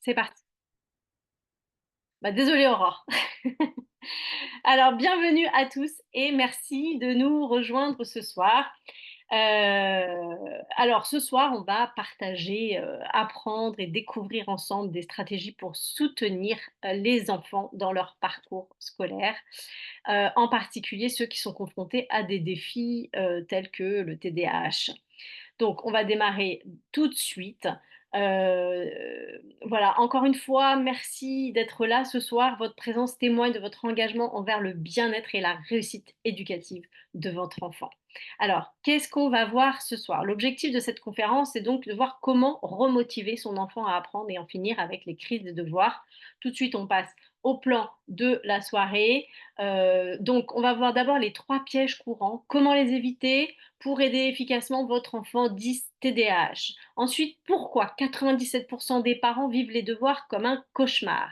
C'est parti. Bah, désolée Aurore. Alors bienvenue à tous et merci de nous rejoindre ce soir. Alors ce soir, on va partager, apprendre et découvrir ensemble des stratégies pour soutenir, les enfants dans leur parcours scolaire, en particulier ceux qui sont confrontés à des défis, tels que le TDAH. Donc, on va démarrer tout de suite. Voilà, encore une fois, merci d'être là ce soir. Votre présence témoigne de votre engagement envers le bien-être et la réussite éducative de votre enfant. Alors, qu'est-ce qu'on va voir ce soir? L'objectif de cette conférence, c'est donc de voir comment remotiver son enfant à apprendre et en finir avec les crises de devoirs. Tout de suite, on passe au plan de la soirée. Donc, on va voir d'abord les 3 pièges courants, comment les éviter, pour aider efficacement votre enfant 10 TDAH. Ensuite, pourquoi 97% des parents vivent les devoirs comme un cauchemar.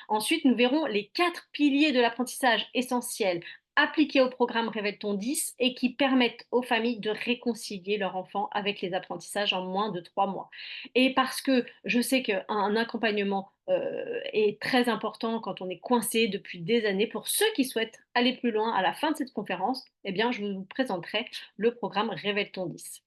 Ensuite, nous verrons les 4 piliers de l'apprentissage essentiels appliqués au programme Révèle-ton 10 et qui permettent aux familles de réconcilier leur enfant avec les apprentissages en moins de 3 mois. Et parce que je sais qu'un accompagnement est très important quand on est coincé depuis des années, pour ceux qui souhaitent aller plus loin à la fin de cette conférence, eh bien, je vous présenterai le programme Révèle-ton 10.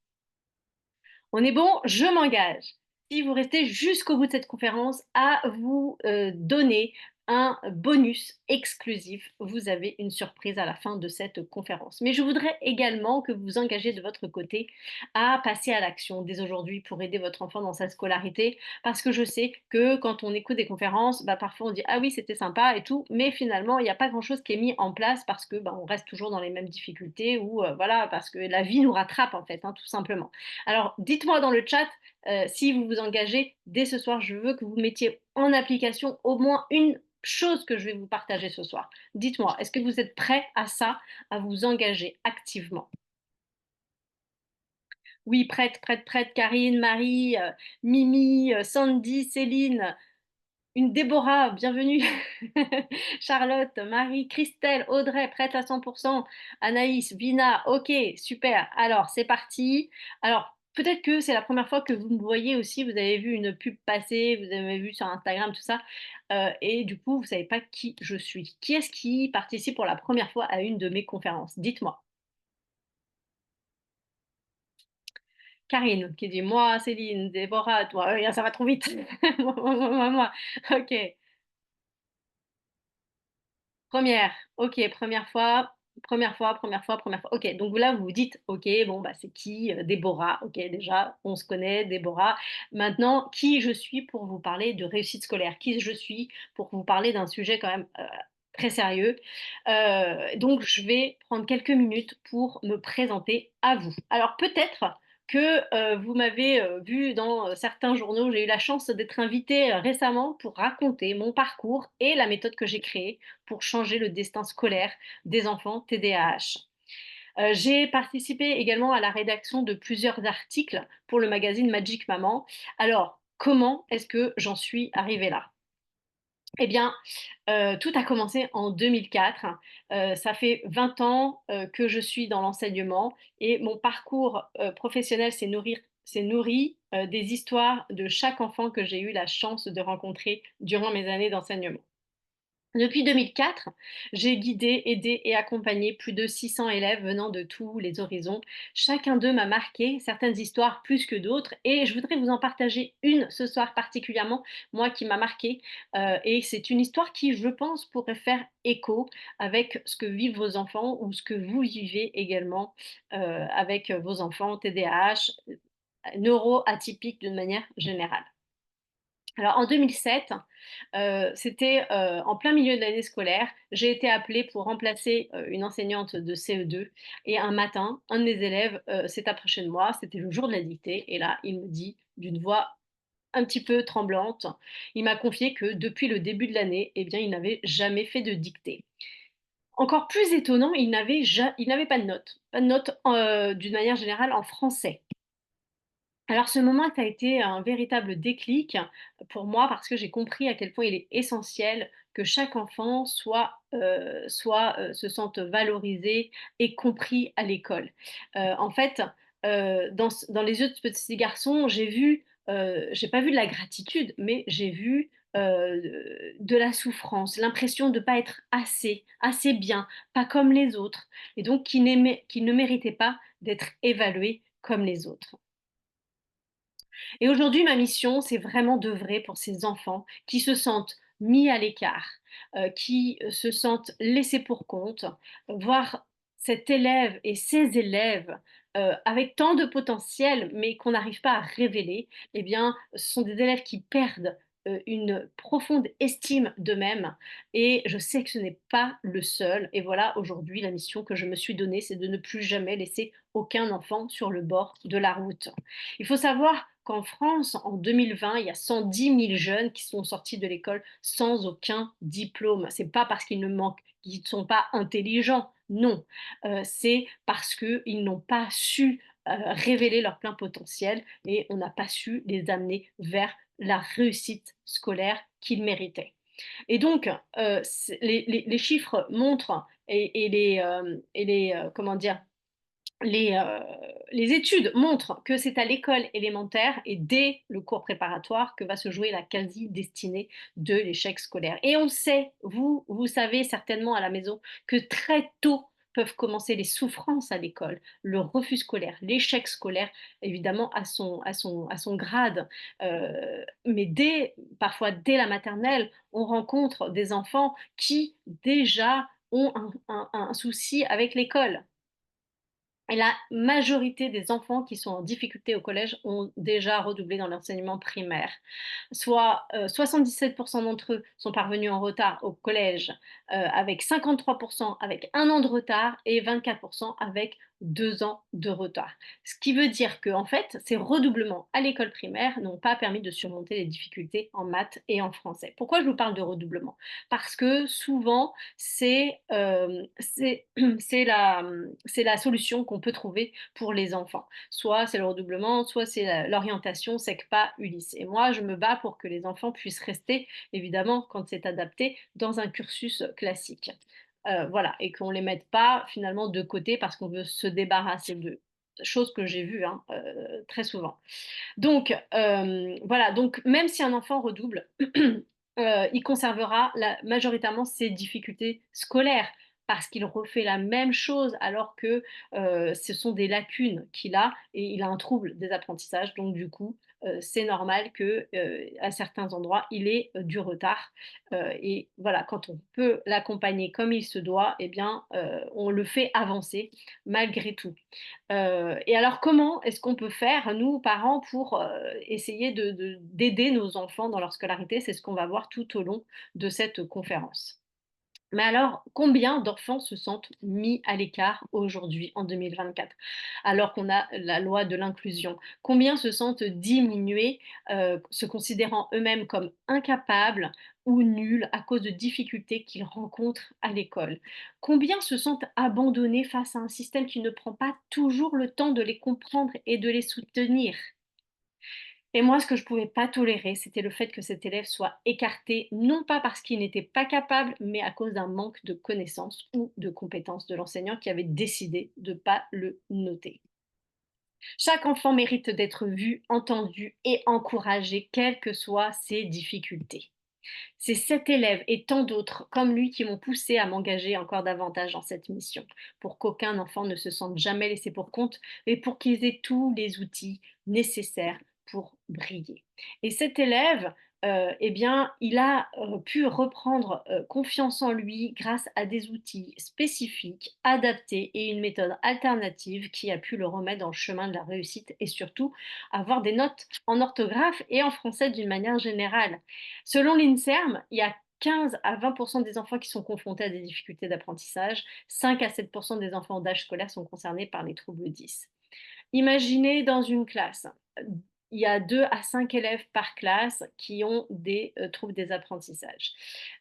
On est bon? Je m'engage. Si vous restez jusqu'au bout de cette conférence, à vous donner un bonus exclusif. Vous avez une surprise à la fin de cette conférence. Mais je voudrais également que vous vous engagez de votre côté à passer à l'action dès aujourd'hui pour aider votre enfant dans sa scolarité. Parce que je sais que quand on écoute des conférences, bah, parfois on dit ah oui, c'était sympa et tout, mais finalement, il n'y a pas grand-chose qui est mis en place parce que bah, on reste toujours dans les mêmes difficultés ou voilà, parce que la vie nous rattrape en fait, hein, tout simplement. Alors, dites-moi dans le chat si vous vous engagez dès ce soir. Je veux que vous mettiez en application au moins une chose que je vais vous partager ce soir. Dites-moi, est-ce que vous êtes prêts à ça, à vous engager activement? Oui, prête, prête, prête. Karine, Marie, Mimi, Sandy, Céline, une Déborah, bienvenue. Charlotte, Marie, Christelle, Audrey, prête à 100%. Anaïs, Vina, ok, super. Alors, c'est parti. Alors, peut-être que c'est la première fois que vous me voyez aussi. Vous avez vu une pub passer, vous avez vu sur Instagram, tout ça. Et du coup, vous ne savez pas qui je suis. Qui est-ce qui participe pour la première fois à une de mes conférences? Dites-moi. Karine, qui dit moi, Céline, Déborah, toi, ça va trop vite. Moi. Ok. Première, OK, première fois. OK, donc là, vous vous dites: «OK, bon, bah, c'est qui? Déborah». OK, déjà, on se connaît, Déborah. Maintenant, qui je suis pour vous parler de réussite scolaire? Qui je suis pour vous parler d'un sujet quand même, très sérieux? Donc je vais prendre quelques minutes pour me présenter à vous. Alors peut-être que, vous m'avez, vue dans, certains journaux. J'ai eu la chance d'être invitée, récemment pour raconter mon parcours et la méthode que j'ai créée pour changer le destin scolaire des enfants TDAH. J'ai participé également à la rédaction de plusieurs articles pour le magazine Magic Maman. Alors, comment est-ce que j'en suis arrivée là? Eh bien, tout a commencé en 2004. Ça fait 20 ans, que je suis dans l'enseignement et mon parcours, professionnel s'est nourri, des histoires de chaque enfant que j'ai eu la chance de rencontrer durant mes années d'enseignement. Depuis 2004, j'ai guidé, aidé et accompagné plus de 600 élèves venant de tous les horizons. Chacun d'eux m'a marqué, certaines histoires plus que d'autres, et je voudrais vous en partager une ce soir particulièrement, moi qui m'a marquée. Et c'est une histoire qui, je pense, pourrait faire écho avec ce que vivent vos enfants ou ce que vous vivez également avec vos enfants TDAH, neuroatypiques d'une manière générale. Alors en 2007, c'était, en plein milieu de l'année scolaire. J'ai été appelée pour remplacer, une enseignante de CE2 et un matin, un de mes élèves, s'est approché de moi, c'était le jour de la dictée et là, il me dit d'une voix un petit peu tremblante, il m'a confié que depuis le début de l'année, eh bien, il n'avait jamais fait de dictée. Encore plus étonnant, il n'avait pas de notes, d'une manière générale en français. Alors ce moment, ça a été un véritable déclic pour moi parce que j'ai compris à quel point il est essentiel que chaque enfant se sente valorisé et compris à l'école. En fait, dans les yeux de ce petit garçon, j'ai vu j'ai pas vu de la gratitude, mais j'ai vu, de la souffrance, l'impression de pas être assez bien, pas comme les autres et donc qui ne méritaient pas d'être évalués comme les autres. Et aujourd'hui, ma mission, c'est vraiment d'œuvrer pour ces enfants qui se sentent mis à l'écart, qui, se sentent laissés pour compte, voir cet élève et ces élèves, avec tant de potentiel, mais qu'on n'arrive pas à révéler, eh bien, ce sont des élèves qui perdent, une profonde estime d'eux-mêmes et je sais que ce n'est pas le seul et voilà, aujourd'hui, la mission que je me suis donnée, c'est de ne plus jamais laisser aucun enfant sur le bord de la route. Il faut savoir qu'en France, en 2020, il y a 110 000 jeunes qui sont sortis de l'école sans aucun diplôme. C'est pas parce qu'ils ne sont pas intelligents, non. C'est parce qu'ils n'ont pas su révéler leur plein potentiel et on n'a pas su les amener vers la réussite scolaire qu'ils méritaient. Et donc, les chiffres montrent comment dire, les, heu, les études montrent que c'est à l'école élémentaire et dès le cours préparatoire que va se jouer la quasi-destinée de l'échec scolaire. Et on sait, vous savez certainement à la maison que très tôt peuvent commencer les souffrances à l'école, le refus scolaire, l'échec scolaire, évidemment à son grade. Mais parfois dès la maternelle, on rencontre des enfants qui déjà ont un souci avec l'école. Et la majorité des enfants qui sont en difficulté au collège ont déjà redoublé dans l'enseignement primaire. Soit 77 d'entre eux sont parvenus en retard au collège, avec 53 avec 1 an de retard et 24 avec 2 ans de retard. Ce qui veut dire qu'en fait, ces redoublements à l'école primaire n'ont pas permis de surmonter les difficultés en maths et en français. Pourquoi je vous parle de redoublement? Parce que souvent, c'est la solution qu'on peut trouver pour les enfants. Soit c'est le redoublement, soit c'est l'orientation SECPA Ulysse. Et moi, je me bats pour que les enfants puissent rester, évidemment, quand c'est adapté, dans un cursus classique. Voilà, et qu'on ne les mette pas finalement de côté parce qu'on veut se débarrasser d'eux. Chose que j'ai vue hein, très souvent. Donc, voilà, donc même si un enfant redouble, il conservera majoritairement ses difficultés scolaires parce qu'il refait la même chose alors que ce sont des lacunes qu'il a et il a un trouble des apprentissages. Donc du coup, c'est normal que à certains endroits, il ait du retard. Et voilà, quand on peut l'accompagner comme il se doit, eh bien, on le fait avancer malgré tout. Et alors comment est-ce qu'on peut faire, nous, parents, pour, essayer d'aider nos enfants dans leur scolarité? C'est ce qu'on va voir tout au long de cette conférence. Mais alors, combien d'enfants se sentent mis à l'écart aujourd'hui, en 2024, alors qu'on a la loi de l'inclusion? Combien se sentent diminués, se considérant eux-mêmes comme incapables ou nuls à cause de difficultés qu'ils rencontrent à l'école? Combien se sentent abandonnés face à un système qui ne prend pas toujours le temps de les comprendre et de les soutenir? Et moi, ce que je pouvais pas tolérer, c'était le fait que cet élève soit écarté, non pas parce qu'il n'était pas capable, mais à cause d'un manque de connaissances ou de compétences de l'enseignant qui avait décidé de ne pas le noter. Chaque enfant mérite d'être vu, entendu et encouragé, quelles que soient ses difficultés. C'est cet élève et tant d'autres comme lui qui m'ont poussé à m'engager encore davantage dans cette mission, pour qu'aucun enfant ne se sente jamais laissé pour compte, mais pour qu'ils aient tous les outils nécessaires pour briller. Et cet élève, eh bien, il a pu reprendre confiance en lui grâce à des outils spécifiques, adaptés et une méthode alternative qui a pu le remettre dans le chemin de la réussite et surtout avoir des notes en orthographe et en français d'une manière générale. Selon l'INSERM, il y a 15 à 20 des enfants qui sont confrontés à des difficultés d'apprentissage. 5 à 7 des enfants d'âge scolaire sont concernés par les troubles 10. Imaginez dans une classe, il y a 2 à 5 élèves par classe qui ont des troubles des apprentissages.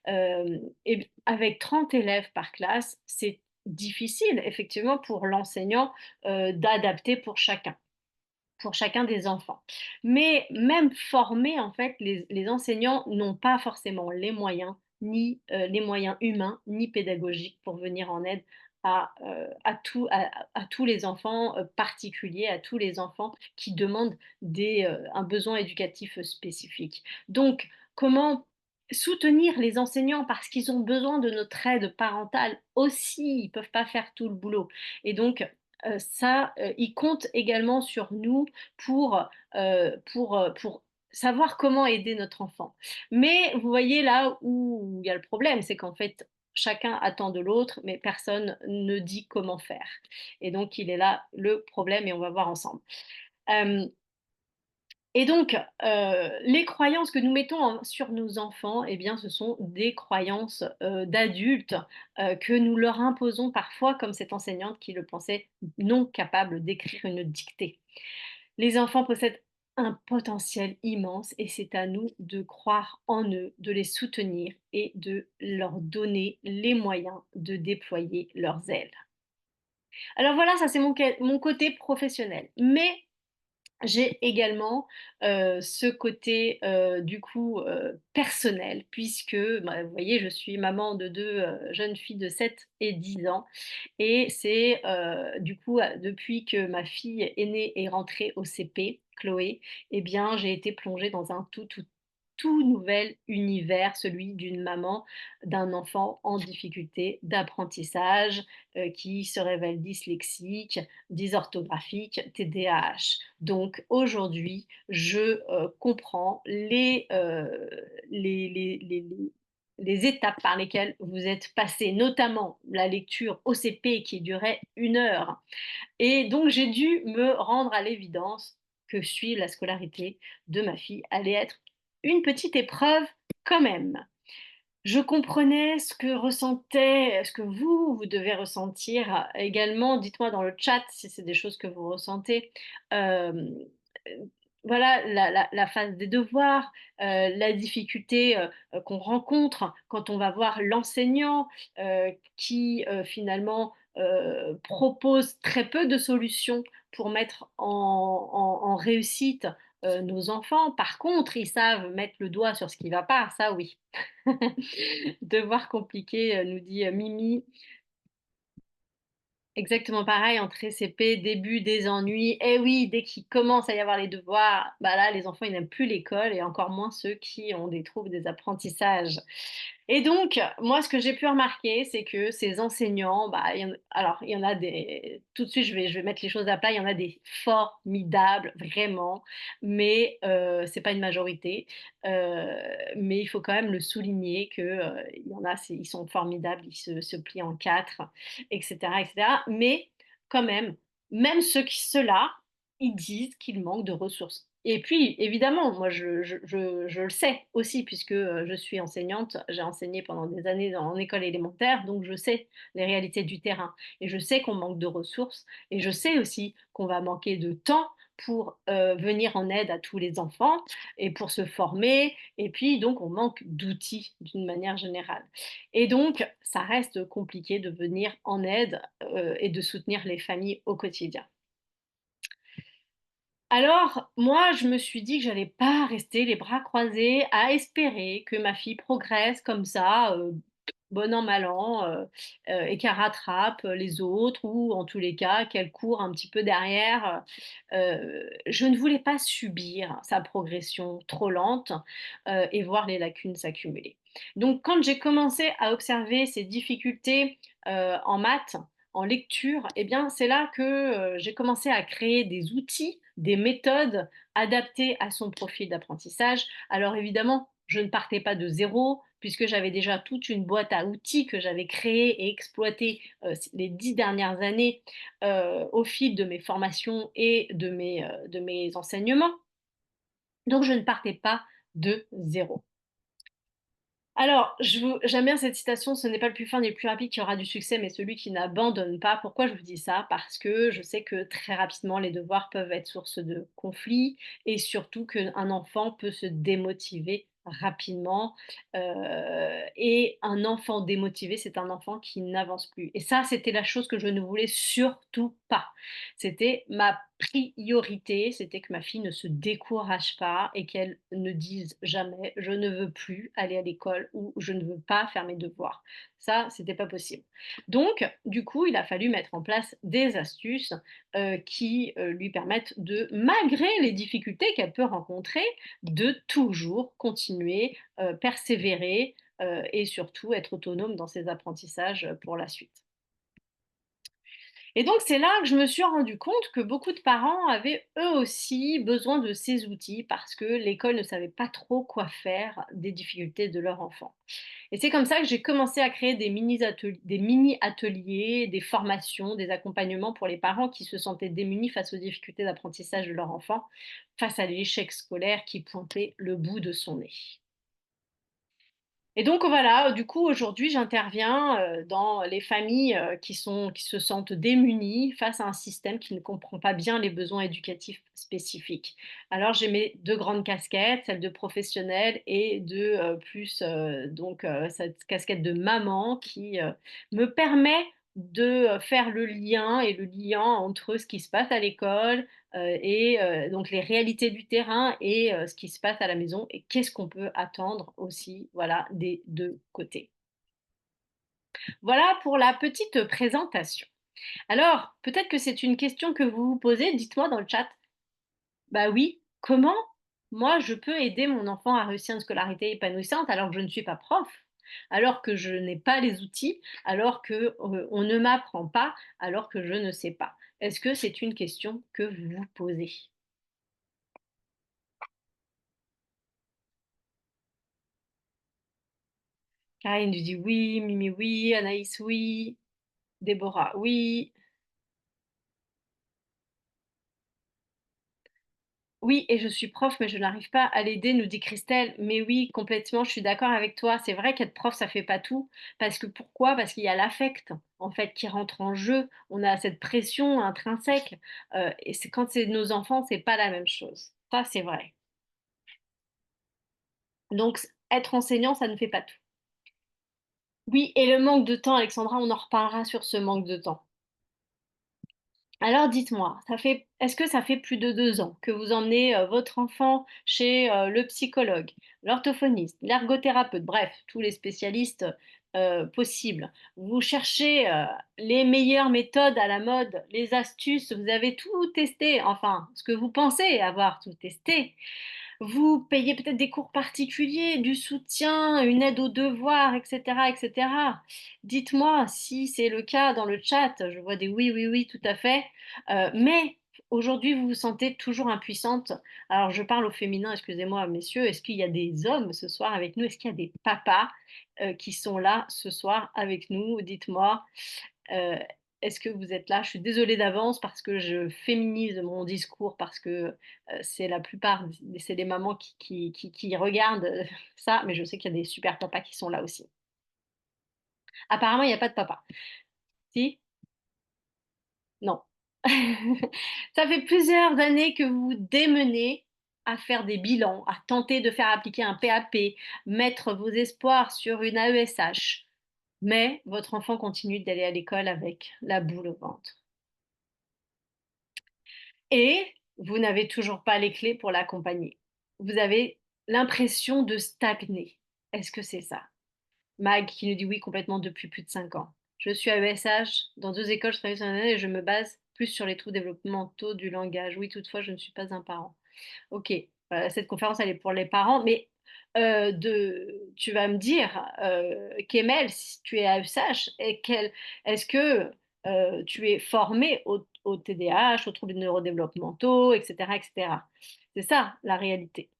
Et avec 30 élèves par classe, c'est difficile effectivement pour l'enseignant d'adapter pour chacun des enfants. Mais même formés, en fait, les enseignants n'ont pas forcément les moyens, ni les moyens humains, ni pédagogiques pour venir en aide à tous les enfants, particuliers, à tous les enfants qui demandent un besoin éducatif, spécifique. Donc comment soutenir les enseignants parce qu'ils ont besoin de notre aide parentale aussi, ils peuvent pas faire tout le boulot et donc ils comptent également sur nous pour, pour savoir comment aider notre enfant. Mais vous voyez là où il y a le problème, c'est qu'en fait, chacun attend de l'autre, mais personne ne dit comment faire. Et donc, il est là le problème et on va voir ensemble. Hem et donc, les croyances que nous mettons sur nos enfants, eh bien, ce sont des croyances, d'adultes, que nous leur imposons parfois, comme cette enseignante qui le pensait non capable d'écrire une dictée. Les enfants possèdent un potentiel immense et c'est à nous de croire en eux, de les soutenir et de leur donner les moyens de déployer leurs ailes. Alors voilà, ça c'est mon côté professionnel. Mais j'ai également, ce côté, du coup, personnel puisque, bah, vous voyez, je suis maman de 2 jeunes filles de 7 et 10 ans et c'est, du coup, depuis que ma fille aînée est rentrée au CP, Chloé, eh bien, j'ai été plongée dans un tout nouvel univers, celui d'une maman d'un enfant en difficulté d'apprentissage, qui se révèle dyslexique, dysorthographique, TDAH. Donc aujourd'hui, je, comprends les étapes par lesquelles vous êtes passés, notamment la lecture OCP qui durait 1 heure et donc j'ai dû me rendre à l'évidence que suivre la scolarité de ma fille allait être une petite épreuve quand même. Je comprenais ce que vous devez ressentir également. Dites-moi dans le chat si c'est des choses que vous ressentez. Hem, voilà, la phase des devoirs, la difficulté, qu'on rencontre quand on va voir l'enseignant, qui, finalement, propose très peu de solutions pour mettre en réussite, nos enfants. Par contre, ils savent mettre le doigt sur ce qui ne va pas, ça oui. Devoir compliqué, nous dit, Mimi. Exactement pareil, entrée CP, début des ennuis. Eh oui, dès qu'il commence à y avoir les devoirs, bah là, les enfants, ils n'aiment plus l'école et encore moins ceux qui ont des troubles des apprentissages. Et donc, moi, ce que j'ai pu remarquer, c'est que ces enseignants, bah, il y en a des, tout de suite, je vais mettre les choses à plat, il y en a des formidables, vraiment, mais c'est pas une majorité. Heu, mais il faut quand même le souligner que, il y en a, ils sont formidables, ils se plient en 4 et cetera et cetera. Mais quand même, même ceux-là, ils disent qu'il manque de ressources. Et puis évidemment, moi je le sais aussi puisque, je suis enseignante, j'ai enseigné pendant des années en école élémentaire, donc je sais les réalités du terrain et je sais qu'on manque de ressources et je sais aussi qu'on va manquer de temps pour, venir en aide à tous les enfants et pour se former et puis donc on manque d'outils d'une manière générale. Et donc ça reste compliqué de venir en aide, et de soutenir les familles au quotidien. Alors, moi, je me suis dit que j'allais pas rester les bras croisés à espérer que ma fille progresse comme ça, bon an, mal an, et qu'elle rattrape, les autres ou en tous les cas qu'elle court un petit peu derrière. Je ne voulais pas subir sa progression trop lente, et voir les lacunes s'accumuler. Donc quand j'ai commencé à observer ces difficultés, en maths, en lecture, eh bien, c'est là que, j'ai commencé à créer des outils, des méthodes adaptées à son profil d'apprentissage. Alors évidemment, je ne partais pas de zéro puisque j'avais déjà toute une boîte à outils que j'avais créée et exploitée, les 10 dernières années, au fil de mes formations et de mes enseignements. Donc je ne partais pas de zéro. Alors, j'aime bien cette citation: «Ce n'est pas le plus fin ni le plus rapide qui aura du succès, mais celui qui n'abandonne pas». Pourquoi je vous dis ça? Parce que je sais que très rapidement, les devoirs peuvent être source de conflits et surtout qu'un enfant peut se démotiver rapidement, et un enfant démotivé, c'est un enfant qui n'avance plus et ça, c'était la chose que je ne voulais surtout pas. C'était ma priorité, c'était que ma fille ne se décourage pas et qu'elle ne dise jamais: «Je ne veux plus aller à l'école» ou «Je ne veux pas faire mes devoirs». Ça, c'était pas possible. Donc du coup, il a fallu mettre en place des astuces, qui, lui permettent de, malgré les difficultés qu'elle peut rencontrer, de toujours continuer, persévérer, et surtout être autonome dans ses apprentissages, pour la suite. Et donc c'est là que je me suis rendu compte que beaucoup de parents avaient eux aussi besoin de ces outils parce que l'école ne savait pas trop quoi faire des difficultés de leur enfant. Et c'est comme ça que j'ai commencé à créer des mini-ateliers, des formations, des accompagnements pour les parents qui se sentaient démunis face aux difficultés d'apprentissage de leur enfant, face à l'échec scolaire qui pointait le bout de son nez. Et donc voilà, du coup aujourd'hui j'interviens, dans les familles, qui se sentent démunies face à un système qui ne comprend pas bien les besoins éducatifs spécifiques. Alors j'ai mes 2 grandes casquettes, celle de professionnelle et de, plus, cette casquette de maman qui, me permet de, faire le lien entre ce qui se passe à l'école, donc les réalités du terrain et ce qui se passe à la maison et qu'est-ce qu'on peut attendre aussi, voilà, des 2 côtés. Voilà pour la petite présentation. Alors, peut-être que c'est une question que vous vous posez, dites-moi dans le chat. Bah oui, comment moi je peux aider mon enfant à réussir une scolarité épanouissante alors que je ne suis pas prof? Alors que je n'ai pas les outils, alors que, on ne m'apprend pas, alors que je ne sais pas? Est-ce que c'est une question que vous vous posez? Karine lui dit: «Oui», Mimi: «Oui», Anaïs: «Oui», Déborah: «Oui». «Oui et je suis prof, mais je n'arrive pas à l'aider», nous dit Christelle. Mais oui, complètement, je suis d'accord avec toi. C'est vrai qu'être prof, ça fait pas tout. Parce que pourquoi? Parce qu'il y a l'affect, en fait, qui rentre en jeu. On a cette pression intrinsèque, et c'est quand c'est nos enfants, c'est pas la même chose. Ça, c'est vrai. Donc être enseignant, ça ne fait pas tout. Oui et le manque de temps, Alexandra, on en reparlera sur ce manque de temps. Alors dites-moi, est-ce que ça fait plus de 2 ans que vous emmenez, votre enfant chez, le psychologue, l'orthophoniste, l'ergothérapeute, bref, tous les spécialistes, possibles? Vous cherchez, les meilleures méthodes à la mode, les astuces, vous avez tout testé, enfin, ce que vous pensez avoir tout testé. Vous payez peut-être des cours particuliers, du soutien, une aide aux devoirs et cetera et cetera. Dites-moi si c'est le cas dans le chat. Je vois des oui, oui, oui, tout à fait. Mais aujourd'hui, vous vous sentez toujours impuissante. Alors je parle au féminin, excusez-moi messieurs. Est-ce qu'il y a des hommes ce soir avec nous? Est-ce qu'il y a des papas, qui sont là ce soir avec nous? Dites-moi. Heu, est-ce que vous êtes là? Je suis désolée d'avance parce que je féminise mon discours parce que, c'est la plupart c'est les mamans qui regardent, ça, mais je sais qu'il y a des super papas qui sont là aussi. Apparemment, il y a pas de papa. Si? Non. Ça fait plusieurs années que vous vous démenez à faire des bilans, à tenter de faire appliquer un PAP, mettre vos espoirs sur une AESH, mais votre enfant continue d'aller à l'école avec la boule au ventre. Et vous n'avez toujours pas les clés pour l'accompagner. Vous avez l'impression de stagner. Est-ce que c'est ça? Mag qui nous dit oui complètement depuis plus de 5 ans. Je suis à ESH dans 2 écoles, je travaille sur et je me base plus sur les troubles développementaux du langage. Oui, toutefois, je ne suis pas un parent. OK, cette conférence, elle est pour les parents, mais tu vas me dire, Kemel, si tu es AESH et est-ce que, tu es formé au TDAH, aux troubles neurodéveloppementaux et cetera et cetera? C'est ça la réalité.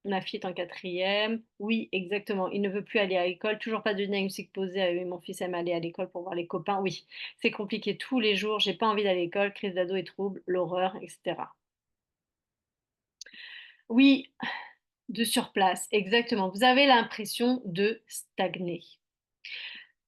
Ma fille est en quatrième. Oui, exactement. Il ne veut plus aller à l'école. Toujours pas de diagnostic posé. Ah oui, mon fils aime aller à l'école pour voir les copains. Oui, c'est compliqué tous les jours. J'ai pas envie d'aller à l'école. Crise d'ado et troubles, l'horreur, etc. Oui, de surplace, exactement. Vous avez l'impression de stagner.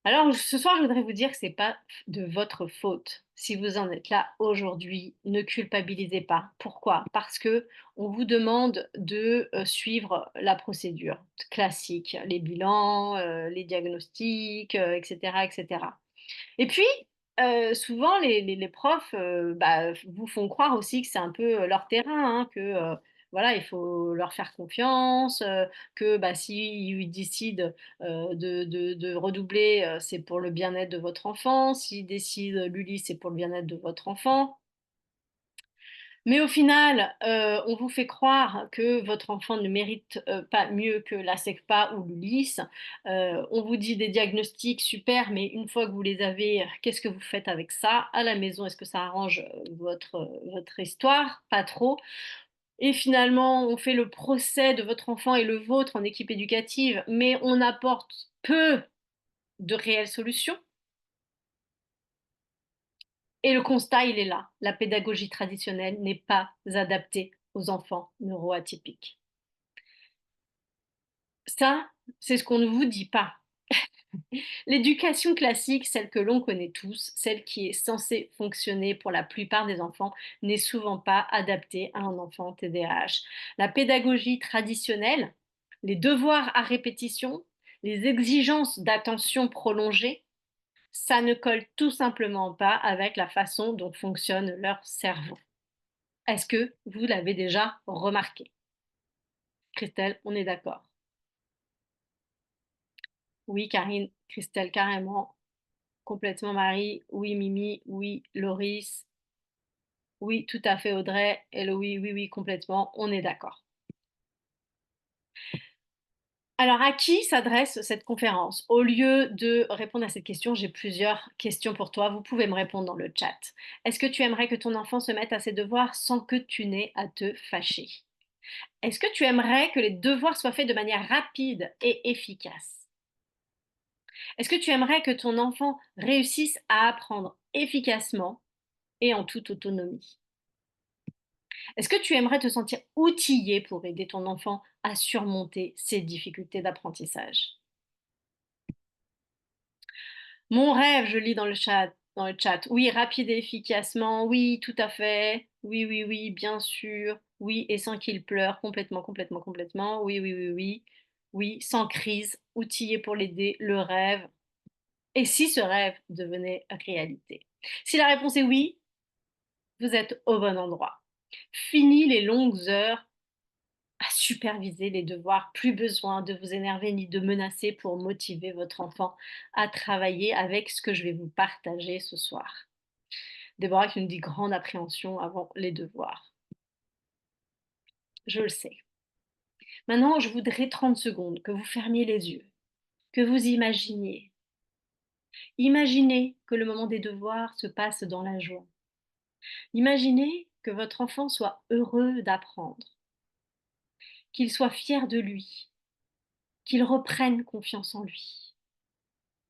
Alors, ce soir, je voudrais vous dire que c'est pas de votre faute. Si vous en êtes là aujourd'hui, ne culpabilisez pas. Pourquoi? Parce que on vous demande de, suivre la procédure classique, les bilans, les diagnostics, et cetera, et cetera. Et puis, souvent les profs, bah, vous font croire aussi que c'est un peu, leur terrain, hein, que, voilà, il faut leur faire confiance, que, bah, s'ils décident, de redoubler, c'est pour le bien-être de votre enfant. S'ils décident l'ULIS, c'est pour le bien-être de votre enfant. Mais au final, on vous fait croire que votre enfant ne mérite, pas mieux que la SECPA ou l'ULIS. On vous dit des diagnostics super, mais une fois que vous les avez, qu'est-ce que vous faites avec ça? À la maison, est-ce que ça arrange, votre histoire? Pas trop. Et finalement, on fait le procès de votre enfant et le vôtre en équipe éducative, mais on apporte peu de réelles solutions. Et le constat, il est là. La pédagogie traditionnelle n'est pas adaptée aux enfants neuroatypiques. Ça, c'est ce qu'on ne vous dit pas. L'éducation classique, celle que l'on connaît tous, celle qui est censée fonctionner pour la plupart des enfants, n'est souvent pas adaptée à un enfant TDAH. La pédagogie traditionnelle, les devoirs à répétition, les exigences d'attention prolongée, ça ne colle tout simplement pas avec la façon dont fonctionne leur cerveau. Est-ce que vous l'avez déjà remarqué? Christelle, on est d'accord. Oui, Karine, Christelle, carrément. Complètement Marie, oui Mimi, oui Loris, oui tout à fait Audrey, Hello, oui, oui, oui, complètement, on est d'accord. Alors à qui s'adresse cette conférence? Au lieu de répondre à cette question, j'ai plusieurs questions pour toi. Vous pouvez me répondre dans le chat. Est-ce que tu aimerais que ton enfant se mette à ses devoirs sans que tu n'aies à te fâcher? Est-ce que tu aimerais que les devoirs soient faits de manière rapide et efficace? Est-ce que tu aimerais que ton enfant réussisse à apprendre efficacement et en toute autonomie? Est-ce que tu aimerais te sentir outillé pour aider ton enfant à surmonter ses difficultés d'apprentissage? Mon rêve, je lis dans le chat. Oui, rapide et efficacement. Oui, tout à fait. Oui, oui, oui, bien sûr. Oui, et sans qu'il pleure. Complètement, complètement, complètement. Oui, oui, oui, oui. Oui, sans crise. Outillé pour l'aider. Le rêve. Et si ce rêve devenait réalité? Si la réponse est oui, vous êtes au bon endroit. Fini les longues heures à superviser les devoirs, plus besoin de vous énerver ni de menacer pour motiver votre enfant à travailler avec ce que je vais vous partager ce soir. Déborah qui nous dit grande appréhension avant les devoirs. Je le sais. Maintenant, je voudrais 30 secondes que vous fermiez les yeux, que vous imaginiez. Imaginez que le moment des devoirs se passe dans la joie. Imaginez que votre enfant soit heureux d'apprendre, qu'il soit fier de lui, qu'il reprenne confiance en lui.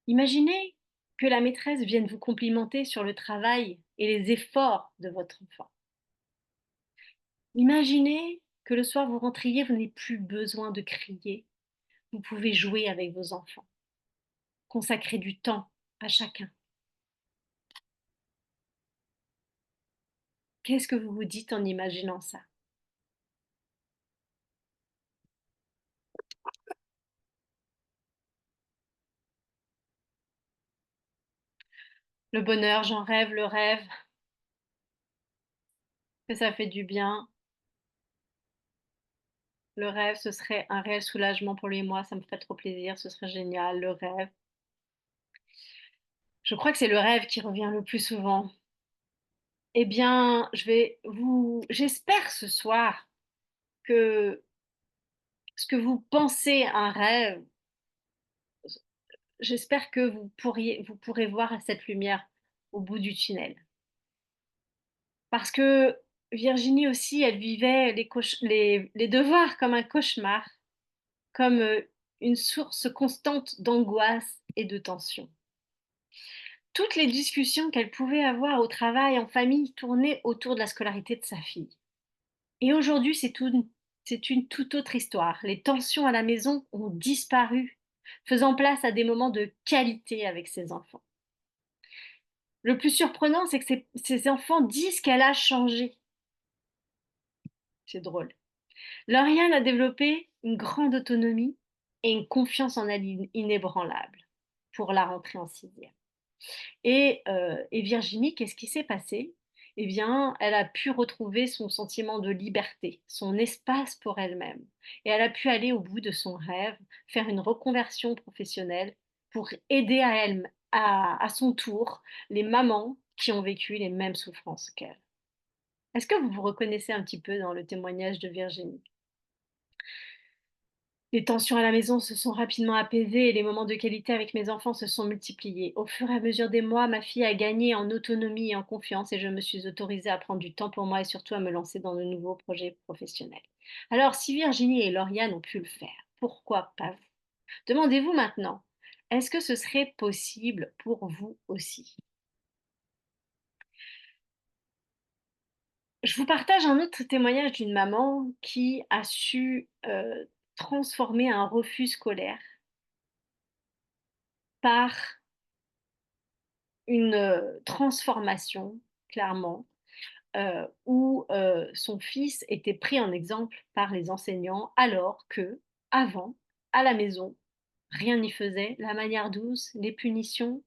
Imaginez que la maîtresse vienne vous complimenter sur le travail et les efforts de votre enfant. Imaginez que le soir vous rentriez, vous n'avez plus besoin de crier. Vous pouvez jouer avec vos enfants, consacrer du temps à chacun. Qu'est-ce que vous vous dites en imaginant ça? Le bonheur, j'en rêve, le rêve, que ça fait du bien. Le rêve, ce serait un réel soulagement pour lui et moi, ça me ferait trop plaisir, ce serait génial, le rêve. Je crois que c'est le rêve qui revient le plus souvent. Eh bien, j'espère ce soir que ce que vous pensez un rêve, j'espère que vous pourrez voir cette lumière au bout du tunnel. Parce que Virginie aussi, elle vivait les devoirs comme un cauchemar, comme une source constante d'angoisse et de tension. Toutes les discussions qu'elle pouvait avoir au travail, en famille, tournaient autour de la scolarité de sa fille. Et aujourd'hui, c'est une toute autre histoire. Les tensions à la maison ont disparu. faisant place à des moments de qualité avec ses enfants. Le plus surprenant, c'est que ces enfants disent qu'elle a changé. C'est drôle. Lauriane a développé une grande autonomie et une confiance en elle inébranlable pour la rentrée en sixième. Et Virginie, qu'est-ce qui s'est passé? Eh bien, elle a pu retrouver son sentiment de liberté, son espace pour elle-même. Et elle a pu aller au bout de son rêve, faire une reconversion professionnelle pour aider à son tour les mamans qui ont vécu les mêmes souffrances qu'elle. Est-ce que vous vous reconnaissez un petit peu dans le témoignage de Virginie? Les tensions à la maison se sont rapidement apaisées et les moments de qualité avec mes enfants se sont multipliés. Au fur et à mesure des mois, ma fille a gagné en autonomie et en confiance et je me suis autorisée à prendre du temps pour moi et surtout à me lancer dans de nouveaux projets professionnels. Alors, si Virginie et Lauriane ont pu le faire, pourquoi pas vous? Demandez-vous maintenant, est-ce que ce serait possible pour vous aussi? Je vous partage un autre témoignage d'une maman qui a su transformer un refus scolaire par une, transformation, clairement, où son fils était pris en exemple par les enseignants, alors qu'avant, à la maison, rien n'y faisait, la manière douce, les punitions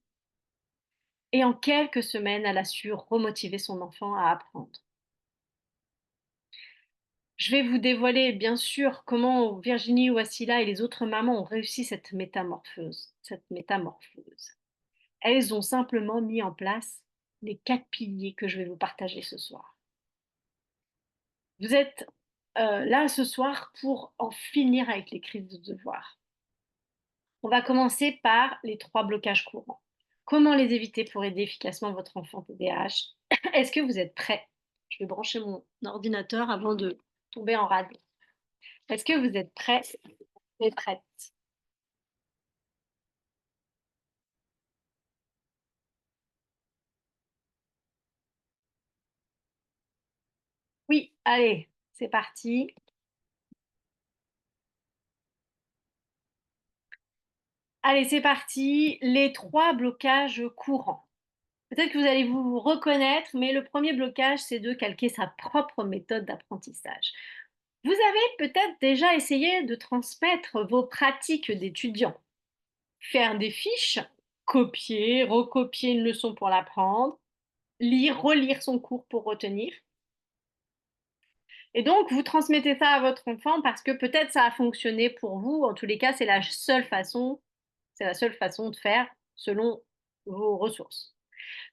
et en quelques semaines, elle a su remotiver son enfant à apprendre. Je vais vous dévoiler, bien sûr, comment Virginie Ouassila et les autres mamans ont réussi cette métamorphose. Elles ont simplement mis en place les 4 piliers que je vais vous partager ce soir. Vous êtes, là ce soir pour en finir avec les crises de devoir. On va commencer par les 3 blocages courants. Comment les éviter pour aider efficacement votre enfant TDAH? Est-ce que vous êtes prêts? Je vais brancher mon ordinateur avant de tomber en rade. Est-ce que vous êtes prêts et prêtes? Oui, allez, c'est parti. Allez, c'est parti. Les 3 blocages courants. Peut-être que vous allez vous reconnaître, mais le premier blocage, c'est de calquer sa propre méthode d'apprentissage. Vous avez peut-être déjà essayé de transmettre vos pratiques d'étudiant, faire des fiches, copier, recopier une leçon pour l'apprendre, lire, relire son cours pour retenir. Et donc, vous transmettez ça à votre enfant parce que peut-être ça a fonctionné pour vous. En tous les cas, c'est la seule façon de faire selon vos ressources.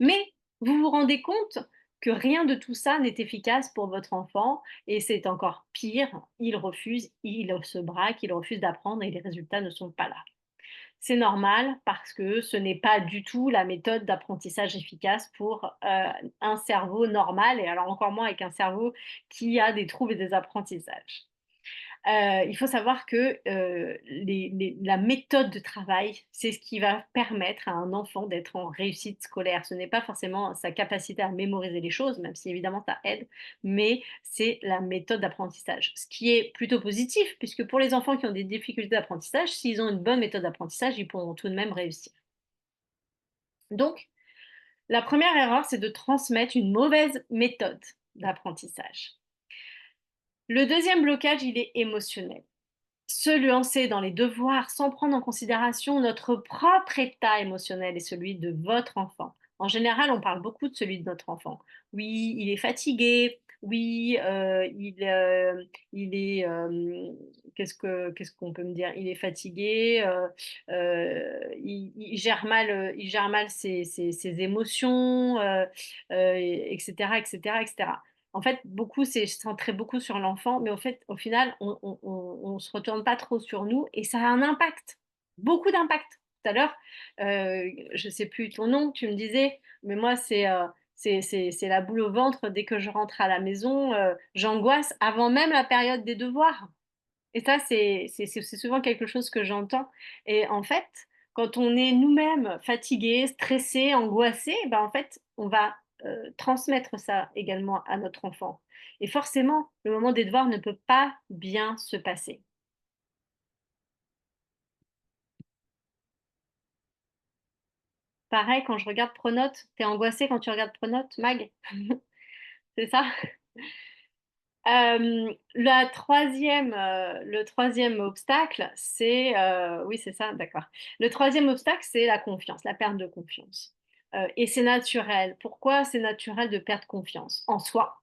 Mais vous vous rendez compte que rien de tout ça n'est efficace pour votre enfant et c'est encore pire, il refuse, il se braque, il refuse d'apprendre et les résultats ne sont pas là. C'est normal parce que ce n'est pas du tout la méthode d'apprentissage efficace pour, un cerveau normal et alors encore moins avec un cerveau qui a des troubles et des apprentissages. Il faut savoir que, la méthode de travail, c'est ce qui va permettre à un enfant d'être en réussite scolaire. Ce n'est pas forcément sa capacité à mémoriser les choses, même si évidemment ça aide, mais c'est la méthode d'apprentissage. Ce qui est plutôt positif, puisque pour les enfants qui ont des difficultés d'apprentissage, s'ils ont une bonne méthode d'apprentissage, ils pourront tout de même réussir. Donc, la première erreur, c'est de transmettre une mauvaise méthode d'apprentissage. Le deuxième blocage, il est émotionnel. Se lancer dans les devoirs sans prendre en considération notre propre état émotionnel et celui de votre enfant. En général, on parle beaucoup de celui de notre enfant. Oui, il est fatigué. Oui, il est. Qu'est-ce qu'on peut me dire? Il est fatigué. Il gère mal ses émotions, etc., etc., etc. En fait, beaucoup, c'est centré beaucoup sur l'enfant, mais au final, on se retourne pas trop sur nous et ça a un impact, beaucoup d'impact. Tout à l'heure, je sais plus ton nom, tu me disais, mais moi, c'est la boule au ventre dès que je rentre à la maison, j'angoisse avant même la période des devoirs. Et ça, c'est souvent quelque chose que j'entends. Et en fait, quand on est nous-mêmes fatigués, stressés, angoissés, ben, en fait, on va transmettre ça également à notre enfant. Et forcément, le moment des devoirs ne peut pas bien se passer. Pareil, quand je regarde Pronote, t'es angoissée quand tu regardes Pronote, Mag? C'est ça? Le troisième obstacle, c'est oui, c'est ça, d'accord. Le troisième obstacle, c'est la confiance, la perte de confiance. Et c'est naturel. Pourquoi c'est naturel de perdre confiance? En soi,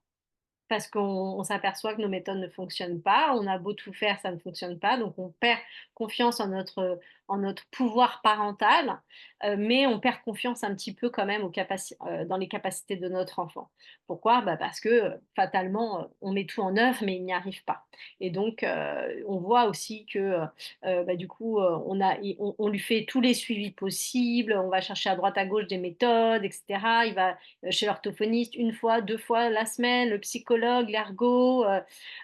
parce qu'on s'aperçoit que nos méthodes ne fonctionnent pas. On a beau tout faire, ça ne fonctionne pas. Donc, on perd confiance en notre pouvoir parental, mais on perd confiance un petit peu quand même dans les capacités de notre enfant. Pourquoi? Bah parce que fatalement, on met tout en œuvre, mais il n'y arrive pas. Et donc, on voit aussi que bah, du coup, on lui fait tous les suivis possibles, on va chercher à droite à gauche des méthodes, etc. Il va chez l'orthophoniste une fois, 2 fois la semaine, le psychologue, l'ergo,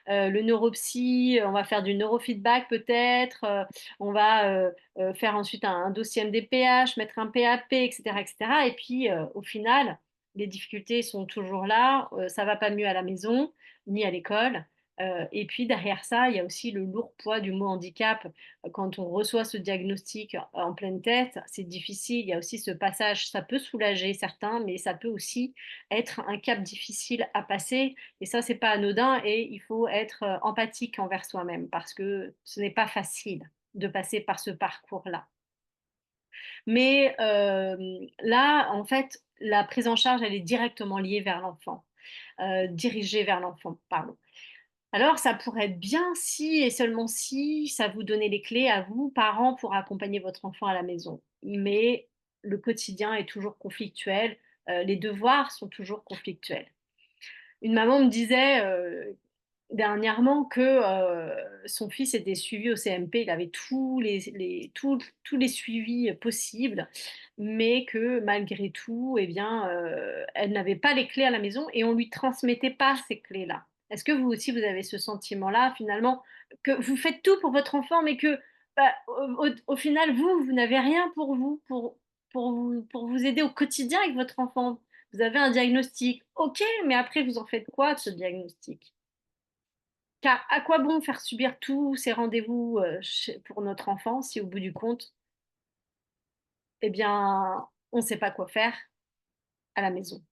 le neuropsy, on va faire du neurofeedback peut-être, on va faire ensuite un dossier MDPH, mettre un PAP, etc., etc. Et puis au final, les difficultés sont toujours là, ça va pas mieux à la maison ni à l'école. Et puis derrière ça, il y a aussi le lourd poids du mot handicap. Quand on reçoit ce diagnostic en pleine tête, c'est difficile. Il y a aussi ce passage, ça peut soulager certains, mais ça peut aussi être un cap difficile à passer. Et ça, c'est pas anodin et il faut être empathique envers soi-même parce que ce n'est pas facile de passer par ce parcours-là. Mais là, en fait, la prise en charge, elle est directement liée vers l'enfant, dirigée vers l'enfant, pardon. Alors, ça pourrait être bien si et seulement si ça vous donnait les clés à vous, parents, pour accompagner votre enfant à la maison. Mais le quotidien est toujours conflictuel, les devoirs sont toujours conflictuels. Une maman me disait dernièrement que son fils était suivi au CMP, il avait tous les suivis possibles, mais que malgré tout, eh bien, elle n'avait pas les clés à la maison et on lui transmettait pas ces clés-là. Est-ce que vous aussi, vous avez ce sentiment-là, finalement, que vous faites tout pour votre enfant, mais que bah, au final, vous n'avez rien pour vous, pour vous aider au quotidien avec votre enfant? Vous avez un diagnostic, ok, mais après, vous en faites quoi de ce diagnostic? Car à quoi bon faire subir tous ces rendez-vous pour notre enfant si au bout du compte, eh bien, on ne sait pas quoi faire à la maison.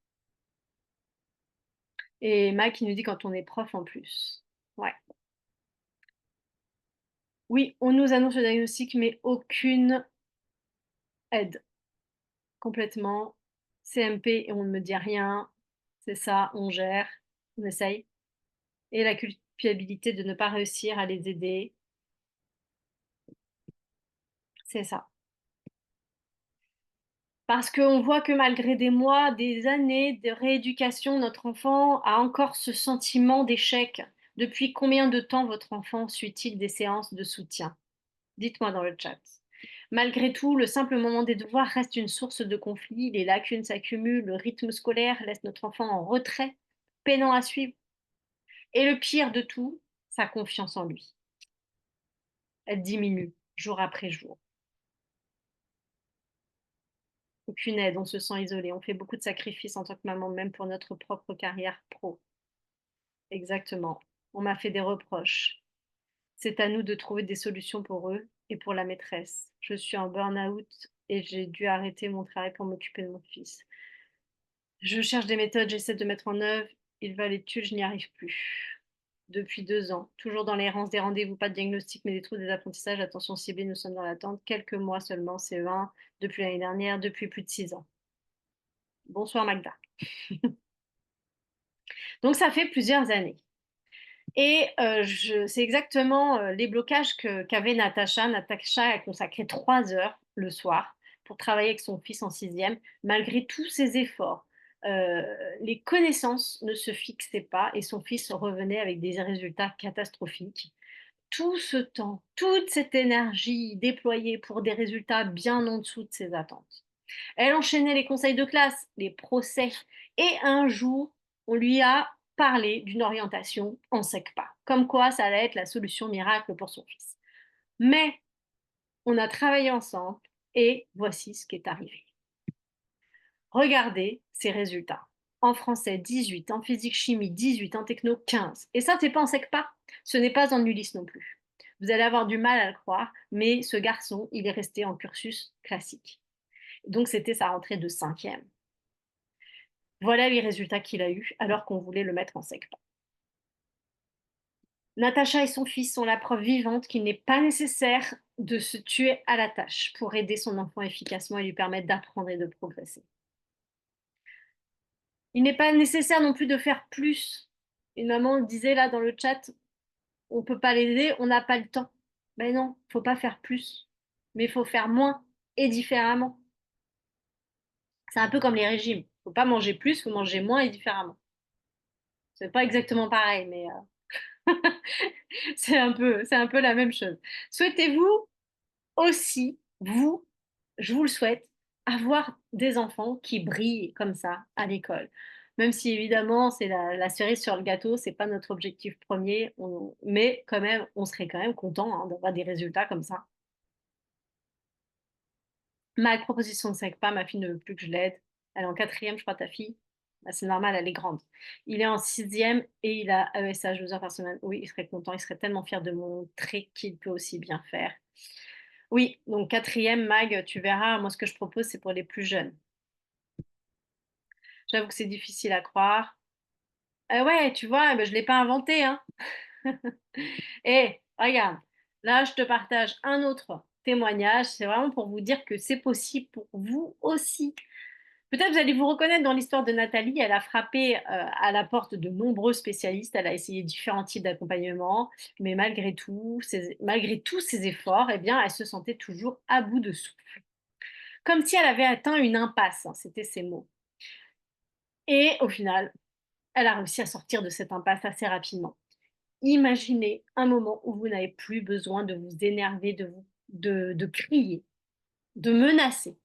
Et Mac qui nous dit quand on est prof en plus. Ouais. Oui, on nous annonce le diagnostic, mais aucune aide. Complètement. CMP et on ne me dit rien. C'est ça, on gère, on essaye. Et la culpabilité de ne pas réussir à les aider, c'est ça. Parce qu'on voit que malgré des mois, des années de rééducation, notre enfant a encore ce sentiment d'échec. Depuis combien de temps votre enfant suit-il des séances de soutien? Dites-moi dans le chat. Malgré tout, le simple moment des devoirs reste une source de conflit, les lacunes s'accumulent, le rythme scolaire laisse notre enfant en retrait, peinant à suivre. Et le pire de tout, sa confiance en lui. Elle diminue jour après jour. Aucune aide, on se sent isolé, on fait beaucoup de sacrifices en tant que maman, même pour notre propre carrière pro. Exactement. On m'a fait des reproches. C'est à nous de trouver des solutions pour eux et pour la maîtresse. Je suis en burn-out et j'ai dû arrêter mon travail pour m'occuper de mon fils. Je cherche des méthodes, j'essaie de mettre en œuvre. Il va à l'étude, je n'y arrive plus. Depuis 2 ans, toujours dans l'errance des rendez-vous, pas de diagnostic, mais des troubles des apprentissages. Attention ciblée, nous sommes dans l'attente. Quelques mois seulement, c'est 20 depuis l'année dernière, depuis plus de 6 ans. Bonsoir Magda. Donc ça fait plusieurs années. Et c'est exactement les blocages qu'avait Natacha. Natacha a consacré 3 heures le soir pour travailler avec son fils en sixième, malgré tous ses efforts. Euh, les connaissances ne se fixaient pas et son fils revenait avec des résultats catastrophiques. Tout ce temps, toute cette énergie déployée pour des résultats bien en dessous de ses attentes. Elle enchaînait les conseils de classe, les procès, et un jour, on lui a parlé d'une orientation en SECPA, comme quoi ça allait être la solution miracle pour son fils. Mais on a travaillé ensemble et voici ce qui est arrivé. Regardez ces résultats. En français, 18, en physique-chimie, 18, en techno, 15. Et ça, c'est pas en SECPA, ce n'est pas en Ulysse non plus. Vous allez avoir du mal à le croire, mais ce garçon, il est resté en cursus classique. Donc c'était sa rentrée de 5e. Voilà les résultats qu'il a eus alors qu'on voulait le mettre en SECPA. Natacha et son fils sont la preuve vivante qu'il n'est pas nécessaire de se tuer à la tâche pour aider son enfant efficacement et lui permettre d'apprendre et de progresser. Il n'est pas nécessaire non plus de faire plus. Une maman disait là dans le chat, on ne peut pas l'aider, on n'a pas le temps. Ben non, il ne faut pas faire plus, mais il faut faire moins et différemment. C'est un peu comme les régimes. Il ne faut pas manger plus, il faut manger moins et différemment. C'est pas exactement pareil, mais c'est un peu la même chose. Souhaitez-vous aussi, vous, je vous le souhaite, avoir des enfants qui brillent comme ça à l'école. Même si évidemment c'est la cerise sur le gâteau, c'est pas notre objectif premier, mais quand même, on serait quand même content hein, d'avoir des résultats comme ça. Ma proposition ne sait pas, ma fille ne veut plus que je l'aide. Elle est en 4e, je crois, ta fille. Bah, c'est normal, elle est grande. Il est en 6e et il a ESH 2 heures par semaine. Oui, il serait content, il serait tellement fier de montrer qu'il peut aussi bien faire. Oui, donc 4e, Mag, tu verras, moi ce que je propose, c'est pour les plus jeunes. J'avoue que c'est difficile à croire. Ouais, tu vois, ben, je ne l'ai pas inventé, hein. Et regarde, là, je te partage un autre témoignage. C'est vraiment pour vous dire que c'est possible pour vous aussi. Peut-être vous allez vous reconnaître dans l'histoire de Nathalie. Elle a frappé à la porte de nombreux spécialistes. Elle a essayé différents types d'accompagnement, mais malgré tous ses efforts, eh bien, elle se sentait toujours à bout de souffle. Comme si elle avait atteint une impasse, hein, c'était ses mots. Et au final, elle a réussi à sortir de cette impasse assez rapidement. Imaginez un moment où vous n'avez plus besoin de vous énerver, de crier, de menacer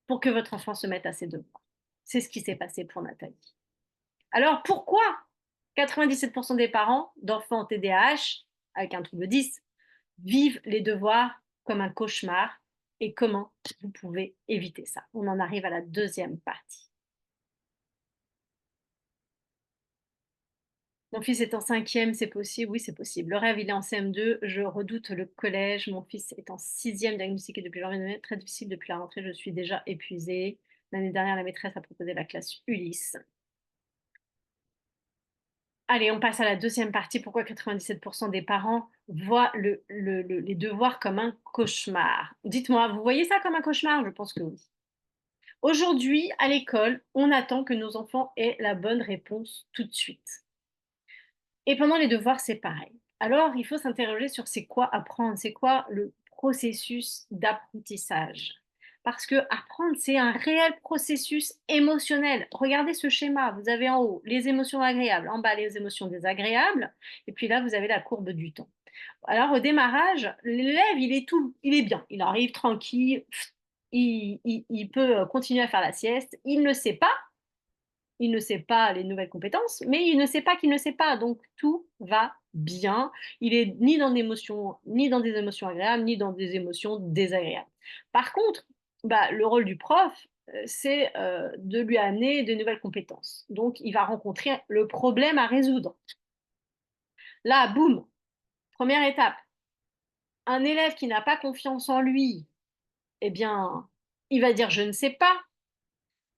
pour que votre enfant se mette à ses devoirs. C'est ce qui s'est passé pour Nathalie. Alors pourquoi 97% des parents d'enfants TDAH avec un trouble 10 vivent les devoirs comme un cauchemar et comment vous pouvez éviter ça? On en arrive à la deuxième partie. Mon fils est en 5e, c'est possible? Oui, c'est possible. Le rêve, il est en CM2. Je redoute le collège. Mon fils est en 6e, diagnostiqué depuis janvier. Très difficile depuis la rentrée. Je suis déjà épuisée. L'année dernière, la maîtresse a proposé la classe Ulysse. Allez, on passe à la deuxième partie. Pourquoi 97% des parents voient les devoirs comme un cauchemar? Dites-moi, vous voyez ça comme un cauchemar? Je pense que oui. Aujourd'hui, à l'école, on attend que nos enfants aient la bonne réponse tout de suite. Et pendant les devoirs, c'est pareil. Alors, il faut s'interroger sur c'est quoi apprendre, c'est quoi le processus d'apprentissage. Parce que apprendre, c'est un réel processus émotionnel. Regardez ce schéma. Vous avez en haut les émotions agréables, en bas les émotions désagréables, et puis là, vous avez la courbe du temps. Alors, au démarrage, l'élève, il est bien. Il arrive tranquille, il peut continuer à faire la sieste. Il ne sait pas il ne sait pas les nouvelles compétences, mais il ne sait pas qu'il ne sait pas. Donc tout va bien. Il est ni dans des émotions agréables, ni dans des émotions désagréables. Par contre, bah, le rôle du prof, c'est de lui amener de nouvelles compétences. Donc il va rencontrer le problème à résoudre. Là, boum, première étape. Un élève qui n'a pas confiance en lui, eh bien, il va dire je ne sais pas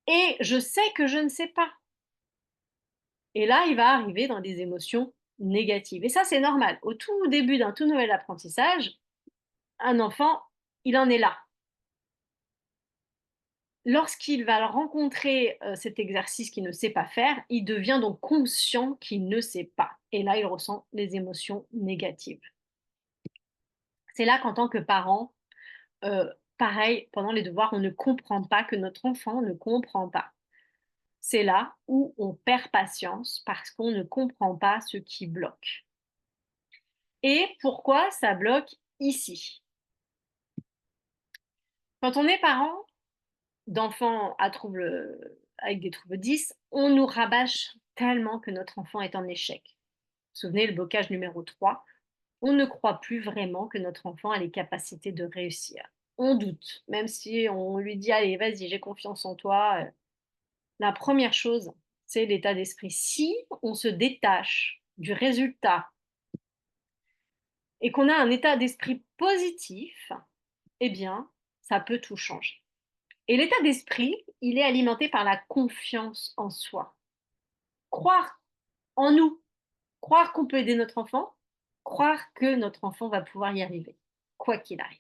et je sais que je ne sais pas. Et là, il va arriver dans des émotions négatives. Et ça, c'est normal. Au tout début d'un tout nouvel apprentissage, un enfant, il en est là. Lorsqu'il va rencontrer cet exercice qu'il ne sait pas faire, il devient donc conscient qu'il ne sait pas. Et là, il ressent les émotions négatives. C'est là qu'en tant que parent, pareil, pendant les devoirs, on ne comprend pas que notre enfant ne comprend pas. C'est là où on perd patience parce qu'on ne comprend pas ce qui bloque. Et pourquoi ça bloque ici? Quand on est parent d'enfants avec des troubles 10, on nous rabâche tellement que notre enfant est en échec. Vous vous souvenez, le blocage numéro 3, on ne croit plus vraiment que notre enfant a les capacités de réussir. On doute, même si on lui dit, allez, vas-y, j'ai confiance en toi. La première chose, c'est l'état d'esprit. Si on se détache du résultat et qu'on a un état d'esprit positif, eh bien, ça peut tout changer. Et l'état d'esprit, il est alimenté par la confiance en soi. Croire en nous, croire qu'on peut aider notre enfant, croire que notre enfant va pouvoir y arriver, quoi qu'il arrive.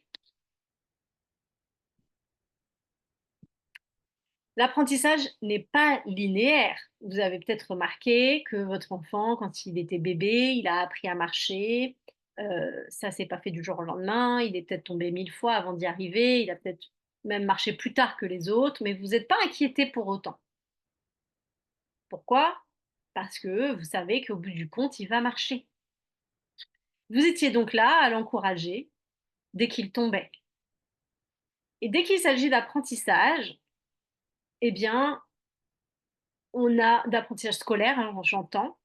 L'apprentissage n'est pas linéaire. Vous avez peut-être remarqué que votre enfant, quand il était bébé, il a appris à marcher. Ça s'est pas fait du jour au lendemain. Il est peut-être tombé 1000 fois avant d'y arriver. Il a peut-être même marché plus tard que les autres, mais vous n'êtes pas inquiété pour autant. Pourquoi? Parce que vous savez qu'au bout du compte, il va marcher. Vous étiez donc là à l'encourager dès qu'il tombait. Et dès qu'il s'agit d'apprentissage, eh bien, on a d'apprentissage scolaire, hein, j'entends,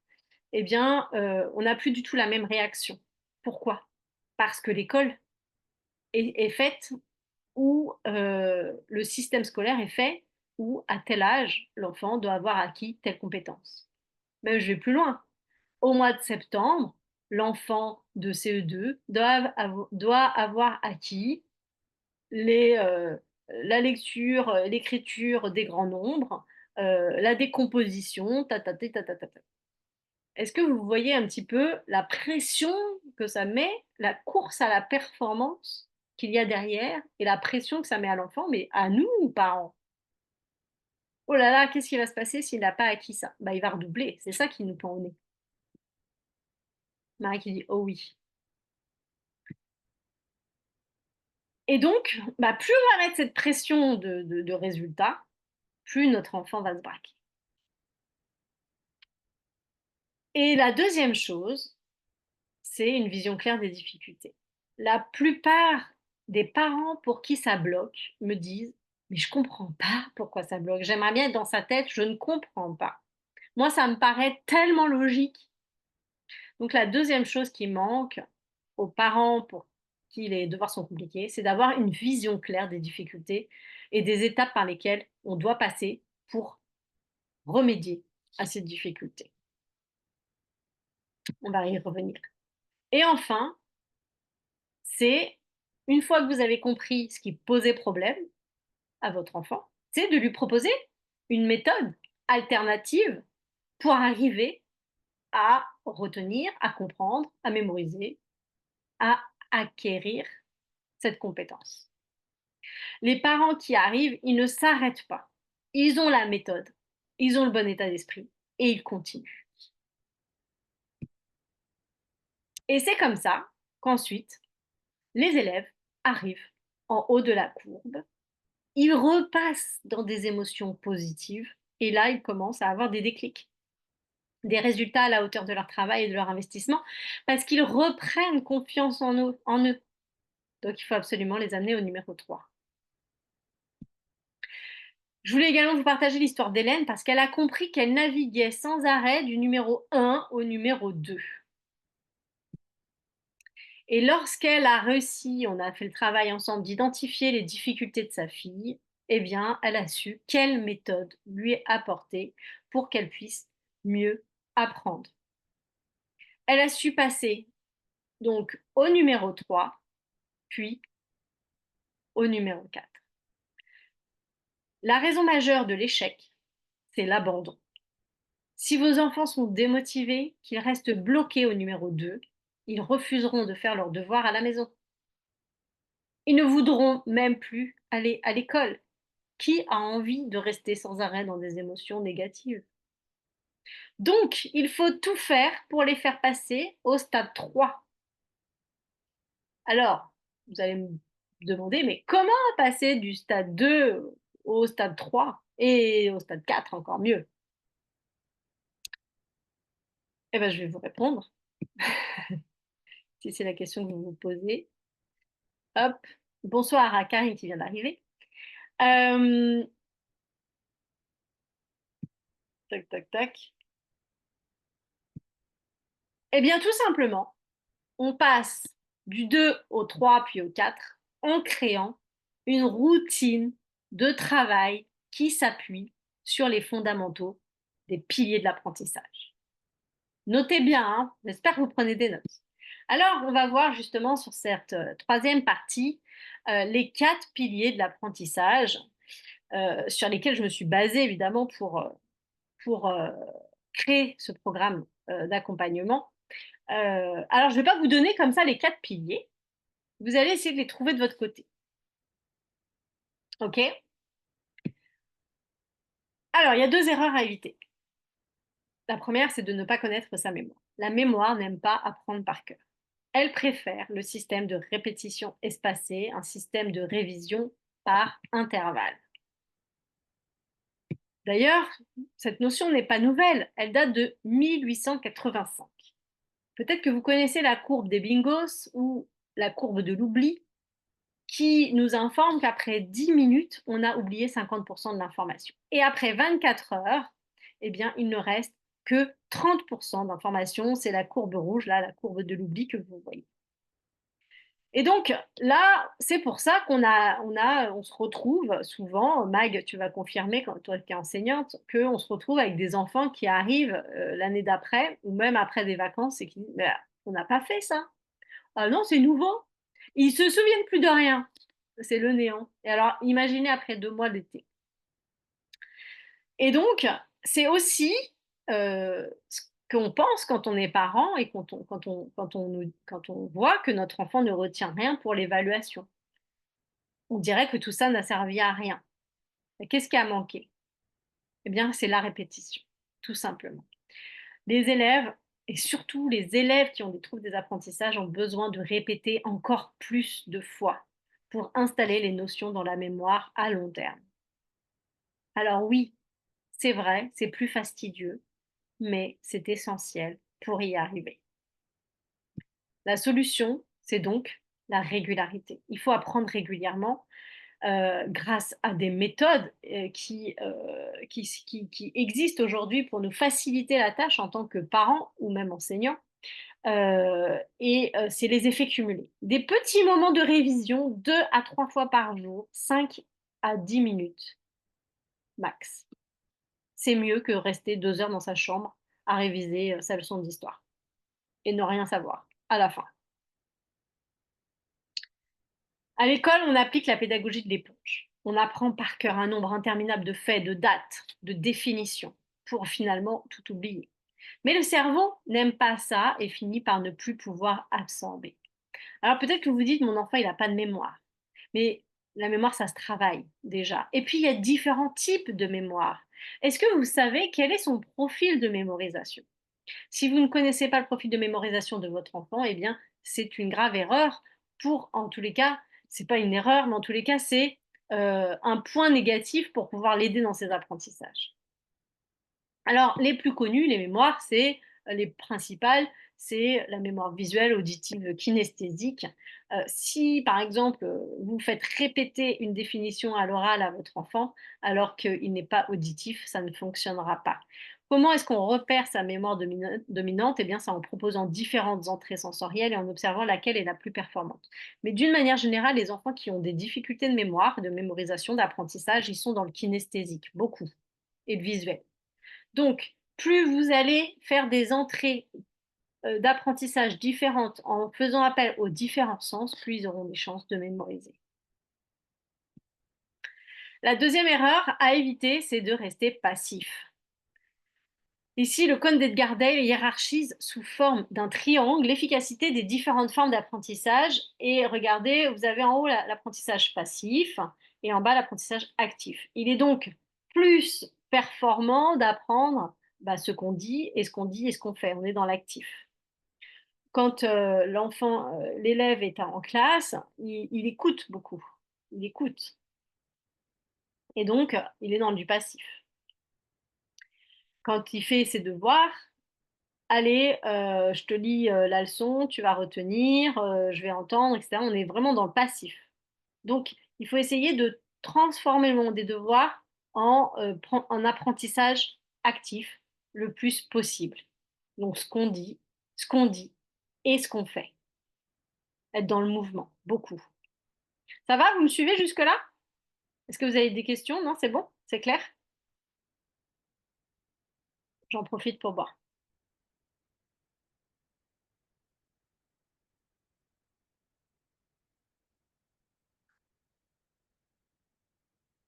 eh bien, on n'a plus du tout la même réaction. Pourquoi? Parce que l'école est faite où le système scolaire est fait où, à tel âge, l'enfant doit avoir acquis telle compétence. Même je vais plus loin. Au mois de septembre, l'enfant de CE2 doit avoir acquis les, la lecture, l'écriture des grands nombres, la décomposition, Est-ce que vous voyez un petit peu la pression que ça met, la course à la performance qu'il y a derrière et la pression que ça met à l'enfant, mais à nous, parents? Oh là là, qu'est-ce qui va se passer s'il n'a pas acquis ça? Bah, il va redoubler, c'est ça qui nous pend au nez. Marie qui dit: «Oh oui». Et donc, bah, plus on va mettre cette pression de résultat, plus notre enfant va se braquer. Et la deuxième chose, c'est une vision claire des difficultés. La plupart des parents pour qui ça bloque me disent: «Mais je comprends pas pourquoi ça bloque. J'aimerais bien être dans sa tête, je ne comprends pas. Moi, ça me paraît tellement logique». Donc la deuxième chose qui manque aux parents pour qui les devoirs sont compliqués, c'est d'avoir une vision claire des difficultés et des étapes par lesquelles on doit passer pour remédier à ces difficultés. On va y revenir. Et enfin, c'est une fois que vous avez compris ce qui posait problème à votre enfant, c'est de lui proposer une méthode alternative pour arriver à retenir, à comprendre, à mémoriser, à acquérir cette compétence. Les parents qui arrivent, ils ne s'arrêtent pas. Ils ont la méthode, ils ont le bon état d'esprit et ils continuent. Et c'est comme ça qu'ensuite, les élèves arrivent en haut de la courbe, ils repassent dans des émotions positives et là, ils commencent à avoir des déclics, des résultats à la hauteur de leur travail et de leur investissement parce qu'ils reprennent confiance en eux. Donc, il faut absolument les amener au numéro 3. Je voulais également vous partager l'histoire d'Hélène parce qu'elle a compris qu'elle naviguait sans arrêt du numéro 1 au numéro 2. Et lorsqu'elle a réussi, on a fait le travail ensemble d'identifier les difficultés de sa fille, eh bien, elle a su quelle méthode lui apporter pour qu'elle puisse mieux apprendre. Elle a su passer donc au numéro 3, puis au numéro 4. La raison majeure de l'échec, c'est l'abandon. Si vos enfants sont démotivés, qu'ils restent bloqués au numéro 2, ils refuseront de faire leurs devoirs à la maison. Ils ne voudront même plus aller à l'école. Qui a envie de rester sans arrêt dans des émotions négatives? Donc, il faut tout faire pour les faire passer au stade 3. Alors, vous allez me demander, mais comment passer du stade 2 au stade 3 et au stade 4 encore mieux? Eh bien, je vais vous répondre, si c'est la question que vous vous posez. Hop, bonsoir à Karine qui vient d'arriver. Euh, tac, tac, tac. Eh bien, tout simplement, on passe du 2 au 3 puis au 4 en créant une routine de travail qui s'appuie sur les fondamentaux des piliers de l'apprentissage. Notez bien, hein, j'espère que vous prenez des notes. Alors, on va voir justement sur cette troisième partie les 4 piliers de l'apprentissage sur lesquels je me suis basée évidemment pour créer ce programme d'accompagnement. Alors, je ne vais pas vous donner comme ça les 4 piliers. Vous allez essayer de les trouver de votre côté. OK? Alors, il y a 2 erreurs à éviter. La première, c'est de ne pas connaître sa mémoire. La mémoire n'aime pas apprendre par cœur. Elle préfère le système de répétition espacée, un système de révision par intervalle. D'ailleurs, cette notion n'est pas nouvelle, elle date de 1885. Peut-être que vous connaissez la courbe des bingos ou la courbe de l'oubli, qui nous informe qu'après 10 minutes, on a oublié 50% de l'information. Et après 24 heures, eh bien, il ne reste que 30% d'informations. C'est la courbe rouge, là, la courbe de l'oubli que vous voyez. Et donc là, c'est pour ça on se retrouve souvent, Mag, tu vas confirmer, quand toi qui es enseignante, qu'on se retrouve avec des enfants qui arrivent l'année d'après, ou même après des vacances, et qui disent, mais on n'a pas fait ça. Ah non, c'est nouveau. Ils se souviennent plus de rien. C'est le néant. Et alors, imaginez après 2 mois d'été. Et donc, c'est aussi ce qu'on pense quand on est parent et quand on voit que notre enfant ne retient rien pour l'évaluation. On dirait que tout ça n'a servi à rien. Et qu'est-ce qui a manqué? Eh bien, c'est la répétition, tout simplement. Les élèves, et surtout les élèves qui ont des troubles des apprentissages, ont besoin de répéter encore plus de fois pour installer les notions dans la mémoire à long terme. Alors oui, c'est vrai, c'est plus fastidieux, mais c'est essentiel pour y arriver. La solution, c'est donc la régularité. Il faut apprendre régulièrement grâce à des méthodes qui existent aujourd'hui pour nous faciliter la tâche en tant que parents ou même enseignants. C'est les effets cumulés. Des petits moments de révision, 2 à 3 fois par jour, 5 à 10 minutes max. C'est mieux que rester 2 heures dans sa chambre à réviser sa leçon d'histoire et ne rien savoir à la fin. À l'école, on applique la pédagogie de l'éponge. On apprend par cœur un nombre interminable de faits, de dates, de définitions, pour finalement tout oublier. Mais le cerveau n'aime pas ça et finit par ne plus pouvoir absorber. Alors peut-être que vous vous dites, mon enfant, il n'a pas de mémoire. Mais la mémoire, ça se travaille déjà. Et puis, il y a différents types de mémoire. Est-ce que vous savez quel est son profil de mémorisation? Si vous ne connaissez pas le profil de mémorisation de votre enfant, eh bien, c'est une grave erreur en tous les cas, c'est pas une erreur, mais en tous les cas, c'est un point négatif pour pouvoir l'aider dans ses apprentissages. Alors, les plus connus, les mémoires, c'est les principales, c'est la mémoire visuelle, auditive, kinesthésique. Si, par exemple, vous faites répéter une définition à l'oral à votre enfant alors qu'il n'est pas auditif, ça ne fonctionnera pas. Comment est-ce qu'on repère sa mémoire dominante? Eh bien, c'est en proposant différentes entrées sensorielles et en observant laquelle est la plus performante. Mais d'une manière générale, les enfants qui ont des difficultés de mémoire, de mémorisation, d'apprentissage, ils sont dans le kinesthésique, beaucoup, et le visuel. Donc, plus vous allez faire des entrées d'apprentissage différentes en faisant appel aux différents sens, plus ils auront des chances de mémoriser. La deuxième erreur à éviter, c'est de rester passif. Ici, le cône d'Edgar Dale hiérarchise sous forme d'un triangle l'efficacité des différentes formes d'apprentissage. Et regardez, vous avez en haut l'apprentissage passif et en bas l'apprentissage actif. Il est donc plus performant d'apprendre ce qu'on dit et ce qu'on dit et ce qu'on fait. On est dans l'actif. Quand l'élève est en classe, il écoute beaucoup. Il écoute. Et donc, il est dans du passif. Quand il fait ses devoirs, allez, je te lis la leçon, tu vas retenir, je vais entendre, etc. On est vraiment dans le passif. Donc, il faut essayer de transformer le monde des devoirs en apprentissage actif le plus possible. Donc, ce qu'on dit et ce qu'on fait. Être dans le mouvement, beaucoup. Ça va, vous me suivez jusque-là? Est-ce que vous avez des questions? Non, c'est bon? C'est clair? J'en profite pour boire.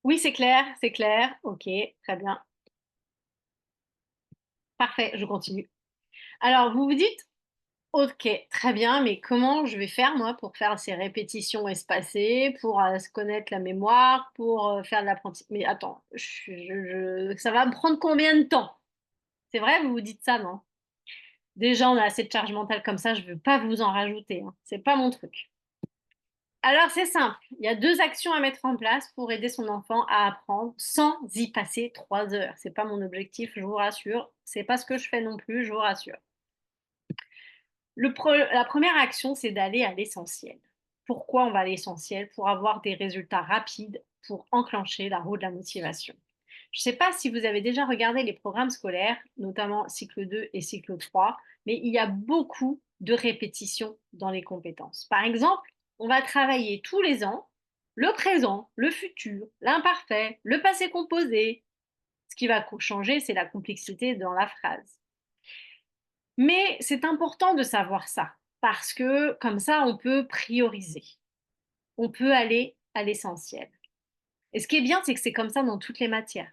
Oui, c'est clair, c'est clair. Ok, très bien. Parfait, je continue. Alors, vous vous dites, ok, très bien, mais comment je vais faire, moi, pour faire ces répétitions espacées, pour se connaître la mémoire, pour faire de l'apprentissage? Mais attends, ça va me prendre combien de temps? C'est vrai, vous vous dites ça, non? Déjà, on a assez de charge mentale comme ça, je ne veux pas vous en rajouter, hein. C'est pas mon truc. Alors, c'est simple. Il y a deux actions à mettre en place pour aider son enfant à apprendre sans y passer 3 heures. C'est pas mon objectif, je vous rassure. C'est pas ce que je fais non plus, je vous rassure. La première action, c'est d'aller à l'essentiel. Pourquoi on va à l'essentiel? Pour avoir des résultats rapides, pour enclencher la roue de la motivation. Je ne sais pas si vous avez déjà regardé les programmes scolaires, notamment cycle 2 et cycle 3, mais il y a beaucoup de répétitions dans les compétences. Par exemple, on va travailler tous les ans le présent, le futur, l'imparfait, le passé composé. Ce qui va changer, c'est la complexité dans la phrase. Mais c'est important de savoir ça, parce que comme ça, on peut prioriser, on peut aller à l'essentiel. Et ce qui est bien, c'est que c'est comme ça dans toutes les matières.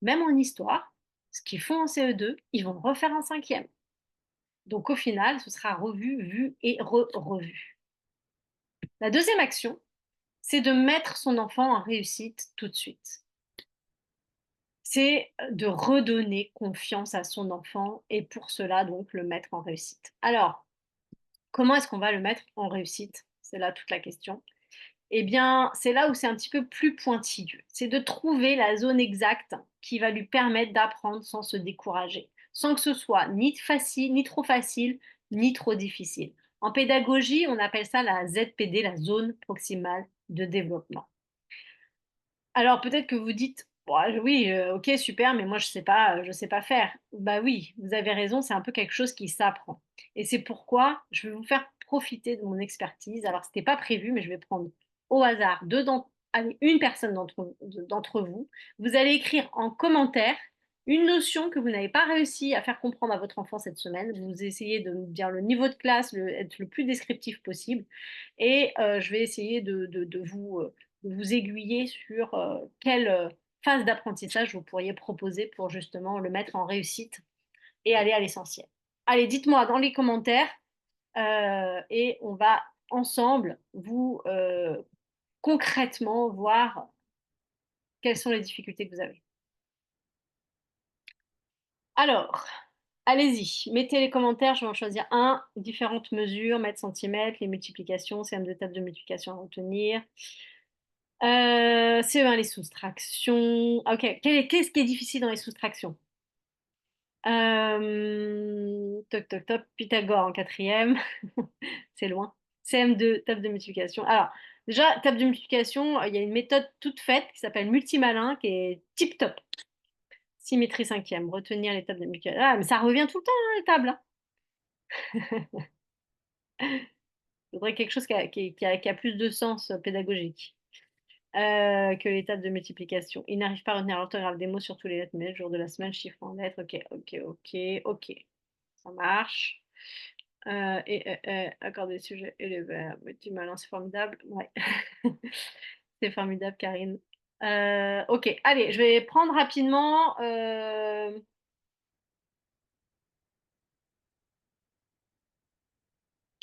Même en histoire, ce qu'ils font en CE2, ils vont refaire en cinquième. Donc au final, ce sera revu, vu et revu. La deuxième action, c'est de mettre son enfant en réussite tout de suite. C'est de redonner confiance à son enfant et pour cela, donc, le mettre en réussite. Alors, comment est-ce qu'on va le mettre en réussite? C'est là toute la question. Eh bien, c'est là où c'est un petit peu plus pointilleux. C'est de trouver la zone exacte qui va lui permettre d'apprendre sans se décourager, sans que ce soit ni facile, ni trop facile, ni trop difficile. En pédagogie, on appelle ça la ZPD, la zone proximale de développement. Alors peut-être que vous dites, ouais, oui, ok, super, mais moi je sais pas faire. Bah oui, vous avez raison, c'est un peu quelque chose qui s'apprend. Et c'est pourquoi je vais vous faire profiter de mon expertise. Alors c'était pas prévu, mais je vais prendre au hasard allez, une personne d'entre vous. Vous allez écrire en commentaire une notion que vous n'avez pas réussi à faire comprendre à votre enfant cette semaine. Vous essayez de me dire le niveau de classe, être le plus descriptif possible. Et je vais essayer de vous aiguiller sur quelle phase d'apprentissage vous pourriez proposer pour justement le mettre en réussite et aller à l'essentiel. Allez, dites-moi dans les commentaires et on va ensemble vous concrètement voir quelles sont les difficultés que vous avez. Alors, allez-y, mettez les commentaires, je vais en choisir un. Différentes mesures, mètres, centimètres, les multiplications, c'est de table de multiplication à retenir. CE1, les soustractions. Ok, qu'est-ce qui est difficile dans les soustractions? Toc, toc, toc, Pythagore en quatrième. C'est loin. CM2, table de multiplication. Alors, déjà, table de multiplication, il y a une méthode toute faite qui s'appelle multimalin, qui est tip top. Symétrie cinquième, retenir les tables de multiplication. Ah, mais ça revient tout le temps, hein, les tables, hein. Il faudrait quelque chose qui a plus de sens pédagogique. Que les tables de multiplication. Il n'arrive pas à retenir l'orthographe des mots sur tous les lettres, mais le jour de la semaine, chiffre en lettres. Ok, ok, ok, ok. Ça marche. Accorder le sujet et le verbe. Tu malin, c'est formidable. Ouais. C'est formidable, Karine. Ok, allez, je vais prendre rapidement.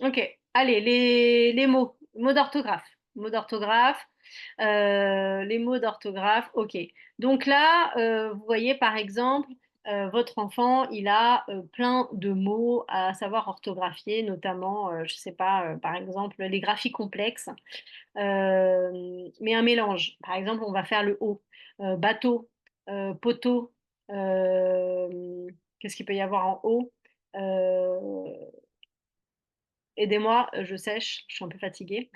Ok, allez, les mots, mots d'orthographe. Mots d'orthographe, les mots d'orthographe, ok. Donc là, vous voyez par exemple, votre enfant, il a plein de mots à savoir orthographier, notamment, je ne sais pas, par exemple, les graphies complexes, mais un mélange. Par exemple, on va faire le O, bateau, poteau, qu'est-ce qu'il peut y avoir en O? Aidez-moi, je sèche, je suis un peu fatiguée.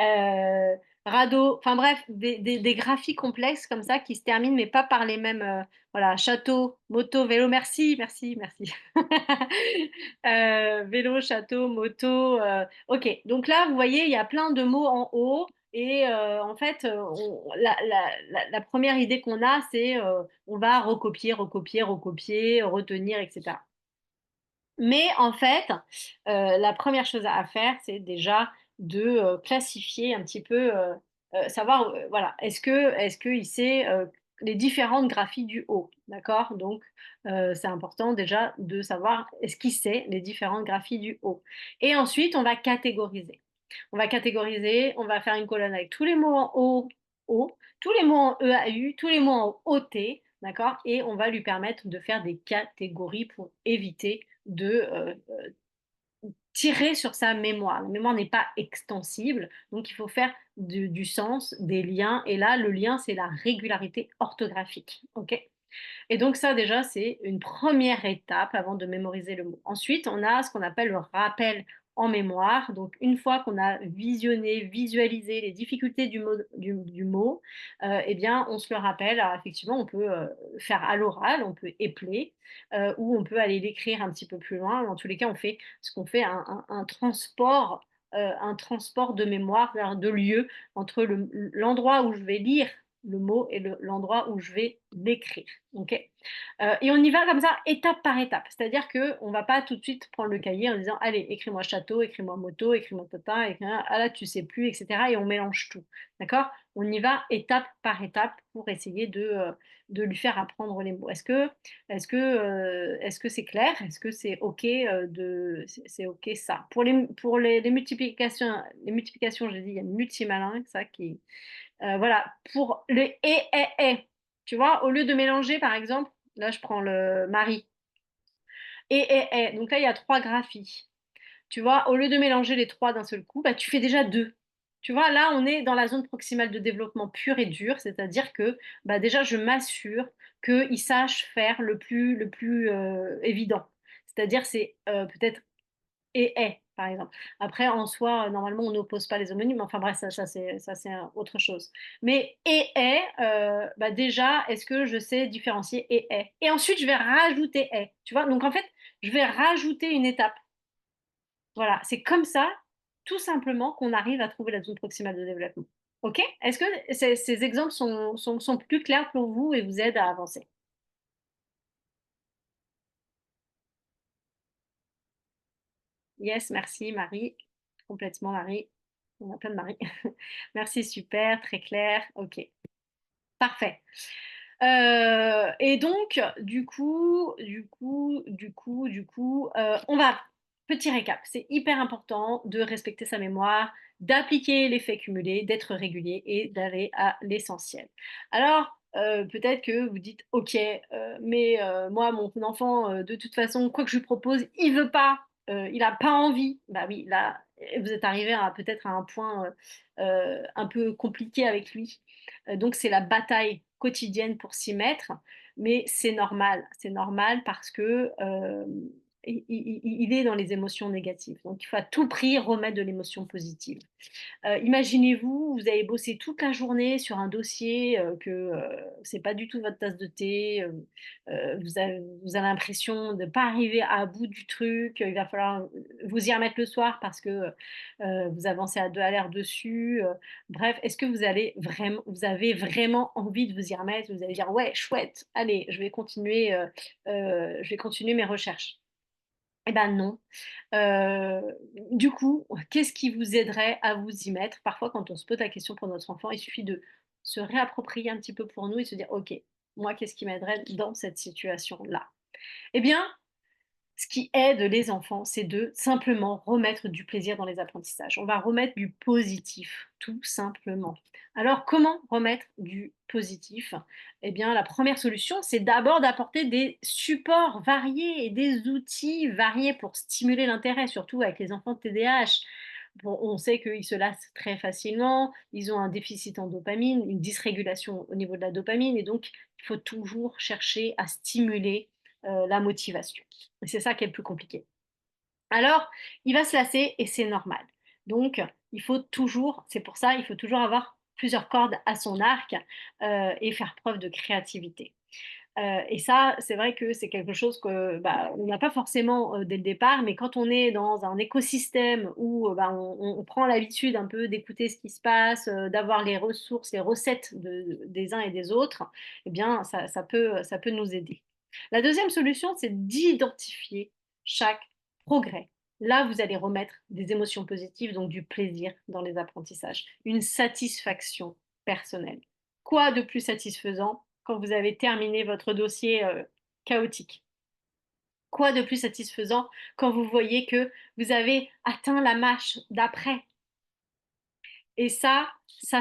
Euh, radeau, enfin bref, des graphies complexes comme ça qui se terminent, mais pas par les mêmes. Voilà, château, moto, vélo, merci, merci, merci. Vélo, château, moto. Ok, donc là, vous voyez, il y a plein de mots en haut. Et en fait, la première idée qu'on a, c'est on va recopier, recopier, recopier, retenir, etc. Mais en fait, la première chose à faire, c'est déjà de classifier un petit peu. savoir, voilà, est-ce qu'il sait, les différentes graphies du haut, d'accord? Donc, c'est important déjà de savoir est-ce qu'il sait les différentes graphies du haut et ensuite on va catégoriser. On va catégoriser, on va faire une colonne avec tous les mots en O, tous les mots en EAU, tous les mots en OT, d'accord? Et on va lui permettre de faire des catégories pour éviter de, tirer sur sa mémoire. La mémoire n'est pas extensible, donc il faut faire du sens, des liens et là, le lien, c'est la régularité orthographique, OK? Et donc ça déjà, c'est une première étape avant de mémoriser le mot. Ensuite, on a ce qu'on appelle le rappel en mémoire. Donc une fois qu'on a visionné, visualisé les difficultés du mot, eh bien, on se le rappelle. Alors effectivement, on peut faire à l'oral, on peut épeler, ou on peut aller l'écrire un petit peu plus loin. Dans tous les cas, on fait ce qu'on fait un transport de mémoire, c'est-à-dire de lieu entre l'endroit où je vais lire le mot et l'endroit où je vais l'écrire. OK? Et on y va comme ça, étape par étape. C'est-à-dire qu'on ne va pas tout de suite prendre le cahier en disant allez, écris-moi château, écris-moi moto, écris-moi tata, ah là, tu sais plus, etc. Et on mélange tout. D'accord? On y va étape par étape pour essayer de lui faire apprendre les mots. Est-ce que c'est clair? Est-ce que c'est OK c'est OK ça? Pour les multiplications, j'ai dit, il y a multimalin, ça qui, voilà, pour les et, tu vois, au lieu de mélanger, par exemple, là, je prends le mari. Et. Donc là, il y a trois graphies. Tu vois, au lieu de mélanger les trois d'un seul coup, bah, tu fais déjà deux. Tu vois, là, on est dans la zone proximale de développement pur et dur, c'est-à-dire que bah, déjà, je m'assure qu'il sache faire le plus évident. C'est-à-dire, c'est peut-être et est, par exemple. Après, en soi, normalement, on n'oppose pas les homonymes. Enfin bref, ça c'est autre chose. Mais et est, bah déjà, est-ce que je sais différencier et est? Et ensuite, je vais rajouter est. Tu vois? Donc en fait, je vais rajouter une étape. Voilà, c'est comme ça, tout simplement, qu'on arrive à trouver la zone proximale de développement. OK? Est-ce que ces exemples sont plus clairs pour vous et vous aident à avancer? Yes, merci Marie. Complètement Marie. On a plein de Marie. Merci, super, très clair. OK, parfait. Et donc, on va petit récap, c'est hyper important de respecter sa mémoire, d'appliquer l'effet cumulé, d'être régulier et d'aller à l'essentiel. Alors, peut-être que vous dites: «OK, mais moi, mon enfant, de toute façon, quoi que je lui propose, il veut pas, il a pas envie». Bah oui, là, vous êtes arrivé à peut-être à un point, un peu compliqué avec lui. Donc c'est la bataille quotidienne pour s'y mettre, mais c'est normal. C'est normal parce que, il est dans les émotions négatives. Donc il faut à tout prix remettre de l'émotion positive. Imaginez-vous, vous avez bossé toute la journée sur un dossier, que, c'est pas du tout votre tasse de thé, vous avez l'impression de ne pas arriver à bout du truc, il va falloir, vous y remettre le soir parce que, vous avancez à 2 à l'heure dessus, bref, est-ce que vous avez vraiment envie de vous y remettre? Vous allez dire: «Ouais, chouette, allez, je vais continuer mes recherches». Eh ben non. Heu, du coup, qu'est-ce qui vous aiderait à vous y mettre? Parfois, quand on se pose la question pour notre enfant, il suffit de se réapproprier un petit peu pour nous et se dire: «OK, moi, qu'est-ce qui m'aiderait dans cette situation-là?» Eh bien, ce qui aide les enfants, c'est de simplement remettre du plaisir dans les apprentissages. On va remettre du positif, tout simplement. Alors, comment remettre du positif? Eh bien, la première solution, c'est d'abord d'apporter des supports variés et des outils variés pour stimuler l'intérêt, surtout avec les enfants de TDAH. Bon, on sait qu'ils se lassent très facilement, ils ont un déficit en dopamine, une dysrégulation au niveau de la dopamine, et donc il faut toujours chercher à stimuler la motivation. Et c'est ça qui est le plus compliqué. Alors, il va se lasser et c'est normal. Donc, c'est pour ça, il faut toujours avoir plusieurs cordes à son arc et faire preuve de créativité. Et ça, c'est vrai que c'est quelque chose que, bah, on n'a pas forcément, dès le départ, mais quand on est dans un écosystème où, bah, on prend l'habitude un peu d'écouter ce qui se passe, d'avoir les ressources, les recettes des uns et des autres, eh bien, ça peut nous aider. La deuxième solution, c'est d'identifier chaque progrès. Là, vous allez remettre des émotions positives, donc du plaisir dans les apprentissages, une satisfaction personnelle. Quoi de plus satisfaisant quand vous avez terminé votre dossier chaotique? Quoi de plus satisfaisant quand vous voyez que vous avez atteint la marche d'après? Et ça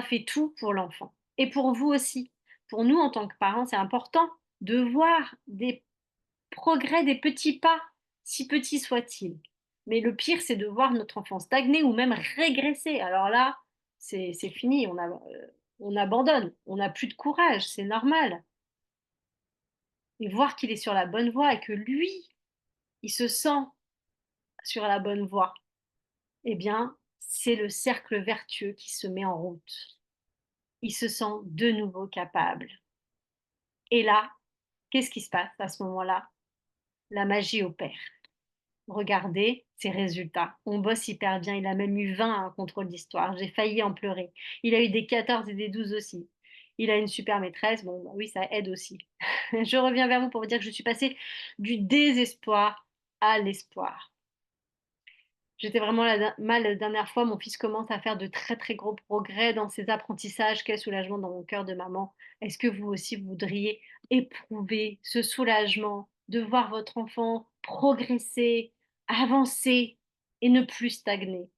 fait tout pour l'enfant. Et pour vous aussi. Pour nous, en tant que parents, c'est important de voir des progrès, des petits pas, si petits soient-ils. Mais le pire, c'est de voir notre enfant stagner ou même régresser. Alors là, c'est fini, on abandonne, on n'a plus de courage, c'est normal. Et voir qu'il est sur la bonne voie et que lui, il se sent sur la bonne voie, eh bien, c'est le cercle vertueux qui se met en route. Il se sent de nouveau capable. Et là, qu'est-ce qui se passe à ce moment-là? La magie opère. Regardez ses résultats. On bosse hyper bien. Il a même eu 20 à un contrôle d'histoire. J'ai failli en pleurer. Il a eu des 14 et des 12 aussi. Il a une super maîtresse. Bon, bah oui, ça aide aussi. Je reviens vers vous pour vous dire que je suis passée du désespoir à l'espoir. J'étais vraiment mal la dernière fois. Mon fils commence à faire de très très gros progrès dans ses apprentissages. Quel soulagement dans mon cœur de maman. Est-ce que vous aussi vous voudriez éprouver ce soulagement de voir votre enfant progresser, avancer et ne plus stagner?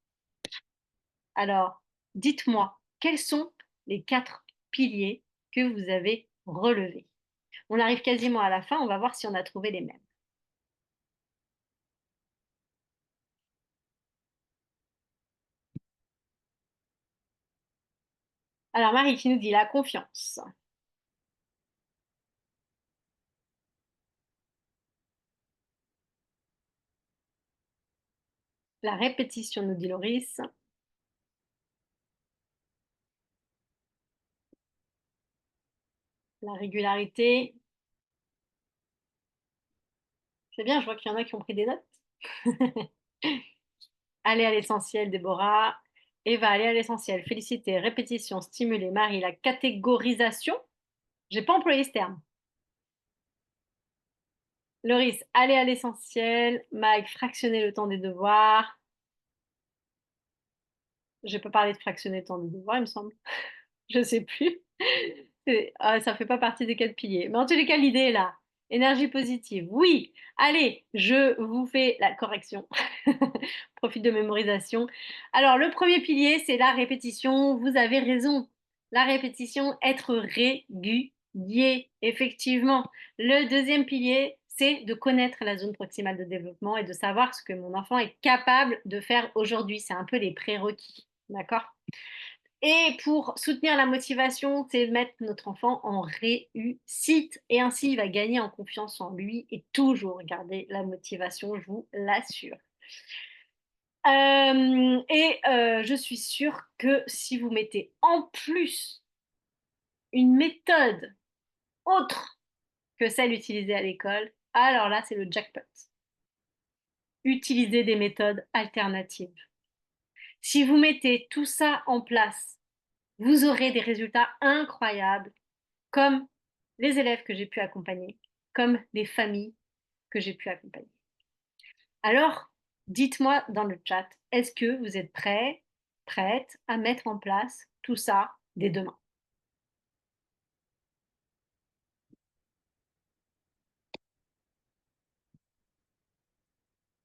Alors, dites-moi, quels sont les 4 piliers que vous avez relevés? On arrive quasiment à la fin, on va voir si on a trouvé les mêmes. Alors Marie qui nous dit la confiance, la répétition nous dit Loris, la régularité. C'est bien, je vois qu'il y en a qui ont pris des notes. Aller à l'essentiel, Déborah. Eva, aller à l'essentiel. Féliciter, répétition, stimuler. Marie, la catégorisation. J'ai pas employé ce terme. Loris, aller à l'essentiel. Mike, fractionner le temps des devoirs. Je peux parler de fractionner le temps des devoirs, il me semble. Je sais plus. Ça fait pas partie des 4 piliers. Mais en tous les cas, l'idée est là. Énergie positive. Oui. Allez, je vous fais la correction. Profite de mémorisation. Alors, le premier pilier, c'est la répétition. Vous avez raison. La répétition, être régulier, effectivement. Le deuxième pilier, c'est de connaître la zone proximale de développement et de savoir ce que mon enfant est capable de faire aujourd'hui. C'est un peu les prérequis. D'accord? Et pour soutenir la motivation, c'est mettre notre enfant en réussite. Et ainsi, il va gagner en confiance en lui et toujours garder la motivation, je vous l'assure. Je suis sûre que si vous mettez en plus une méthode autre que celle utilisée à l'école, alors là, c'est le jackpot. Utilisez des méthodes alternatives. Si vous mettez tout ça en place, vous aurez des résultats incroyables comme les élèves que j'ai pu accompagner, comme les familles que j'ai pu accompagner. Alors, dites-moi dans le chat, est-ce que vous êtes prêts, prêtes à mettre en place tout ça dès demain?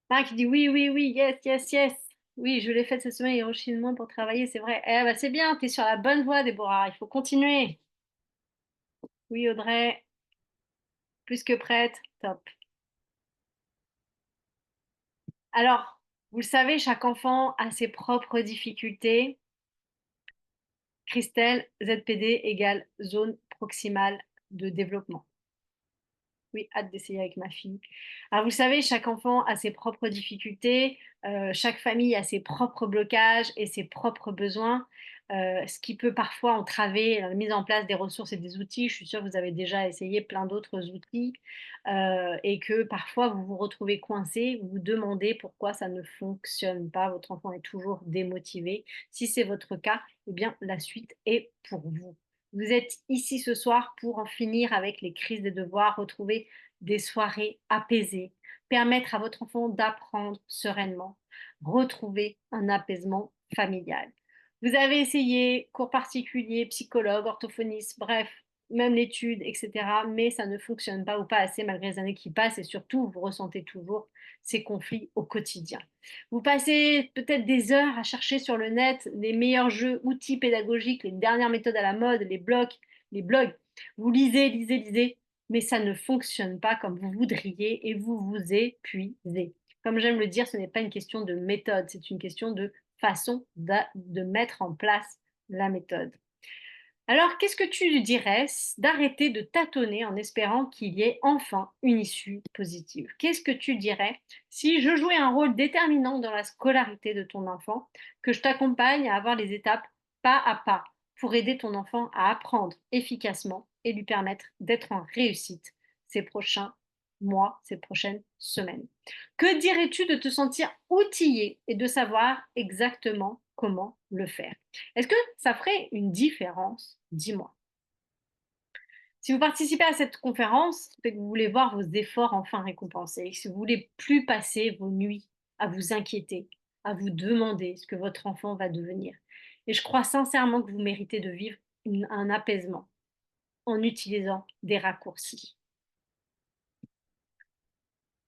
Marc qui dit oui, oui, oui, yes, yes, yes. Oui, je l'ai fait cette semaine, Hiroshi de moins pour travailler, c'est vrai. Eh ben, c'est bien, tu es sur la bonne voie, Déborah, il faut continuer. Oui, Audrey, plus que prête, top. Alors, vous le savez, chaque enfant a ses propres difficultés. Christelle, ZPD égale zone proximale de développement. Oui, hâte d'essayer avec ma fille. Alors, vous savez, chaque enfant a ses propres difficultés, chaque famille a ses propres blocages et ses propres besoins, ce qui peut parfois entraver la mise en place des ressources et des outils. Je suis sûre que vous avez déjà essayé plein d'autres outils et que parfois vous vous retrouvez coincé, vous vous demandez pourquoi ça ne fonctionne pas, votre enfant est toujours démotivé. Si c'est votre cas, eh bien, la suite est pour vous. Vous êtes ici ce soir pour en finir avec les crises des devoirs, retrouver des soirées apaisées, permettre à votre enfant d'apprendre sereinement. retrouver un apaisement familial. Vous avez essayé cours particuliers, psychologue, orthophoniste, bref, même l'étude, etc., mais ça ne fonctionne pas ou pas assez malgré les années qui passent et surtout, vous ressentez toujours ces conflits au quotidien. Vous passez peut-être des heures à chercher sur le net les meilleurs jeux, outils pédagogiques, les dernières méthodes à la mode, les blogs. Vous lisez, lisez, lisez, mais ça ne fonctionne pas comme vous voudriez et vous vous épuisez. Comme j'aime le dire, ce n'est pas une question de méthode, c'est une question de façon de mettre en place la méthode. Alors, qu'est-ce que tu dirais d'arrêter de tâtonner en espérant qu'il y ait enfin une issue positive? Qu'est-ce que tu dirais si je jouais un rôle déterminant dans la scolarité de ton enfant, que je t'accompagne à avoir les étapes pas à pas pour aider ton enfant à apprendre efficacement et lui permettre d'être en réussite ces prochains mois, ces prochaines semaines? Que dirais-tu de te sentir outillé et de savoir exactement comment le faire? Est-ce que ça ferait une différence? Dis-moi. Si vous participez à cette conférence, c'est que vous voulez voir vos efforts enfin récompensés. Si vous voulez plus passer vos nuits à vous inquiéter, à vous demander ce que votre enfant va devenir. Et je crois sincèrement que vous méritez de vivre un apaisement en utilisant des raccourcis.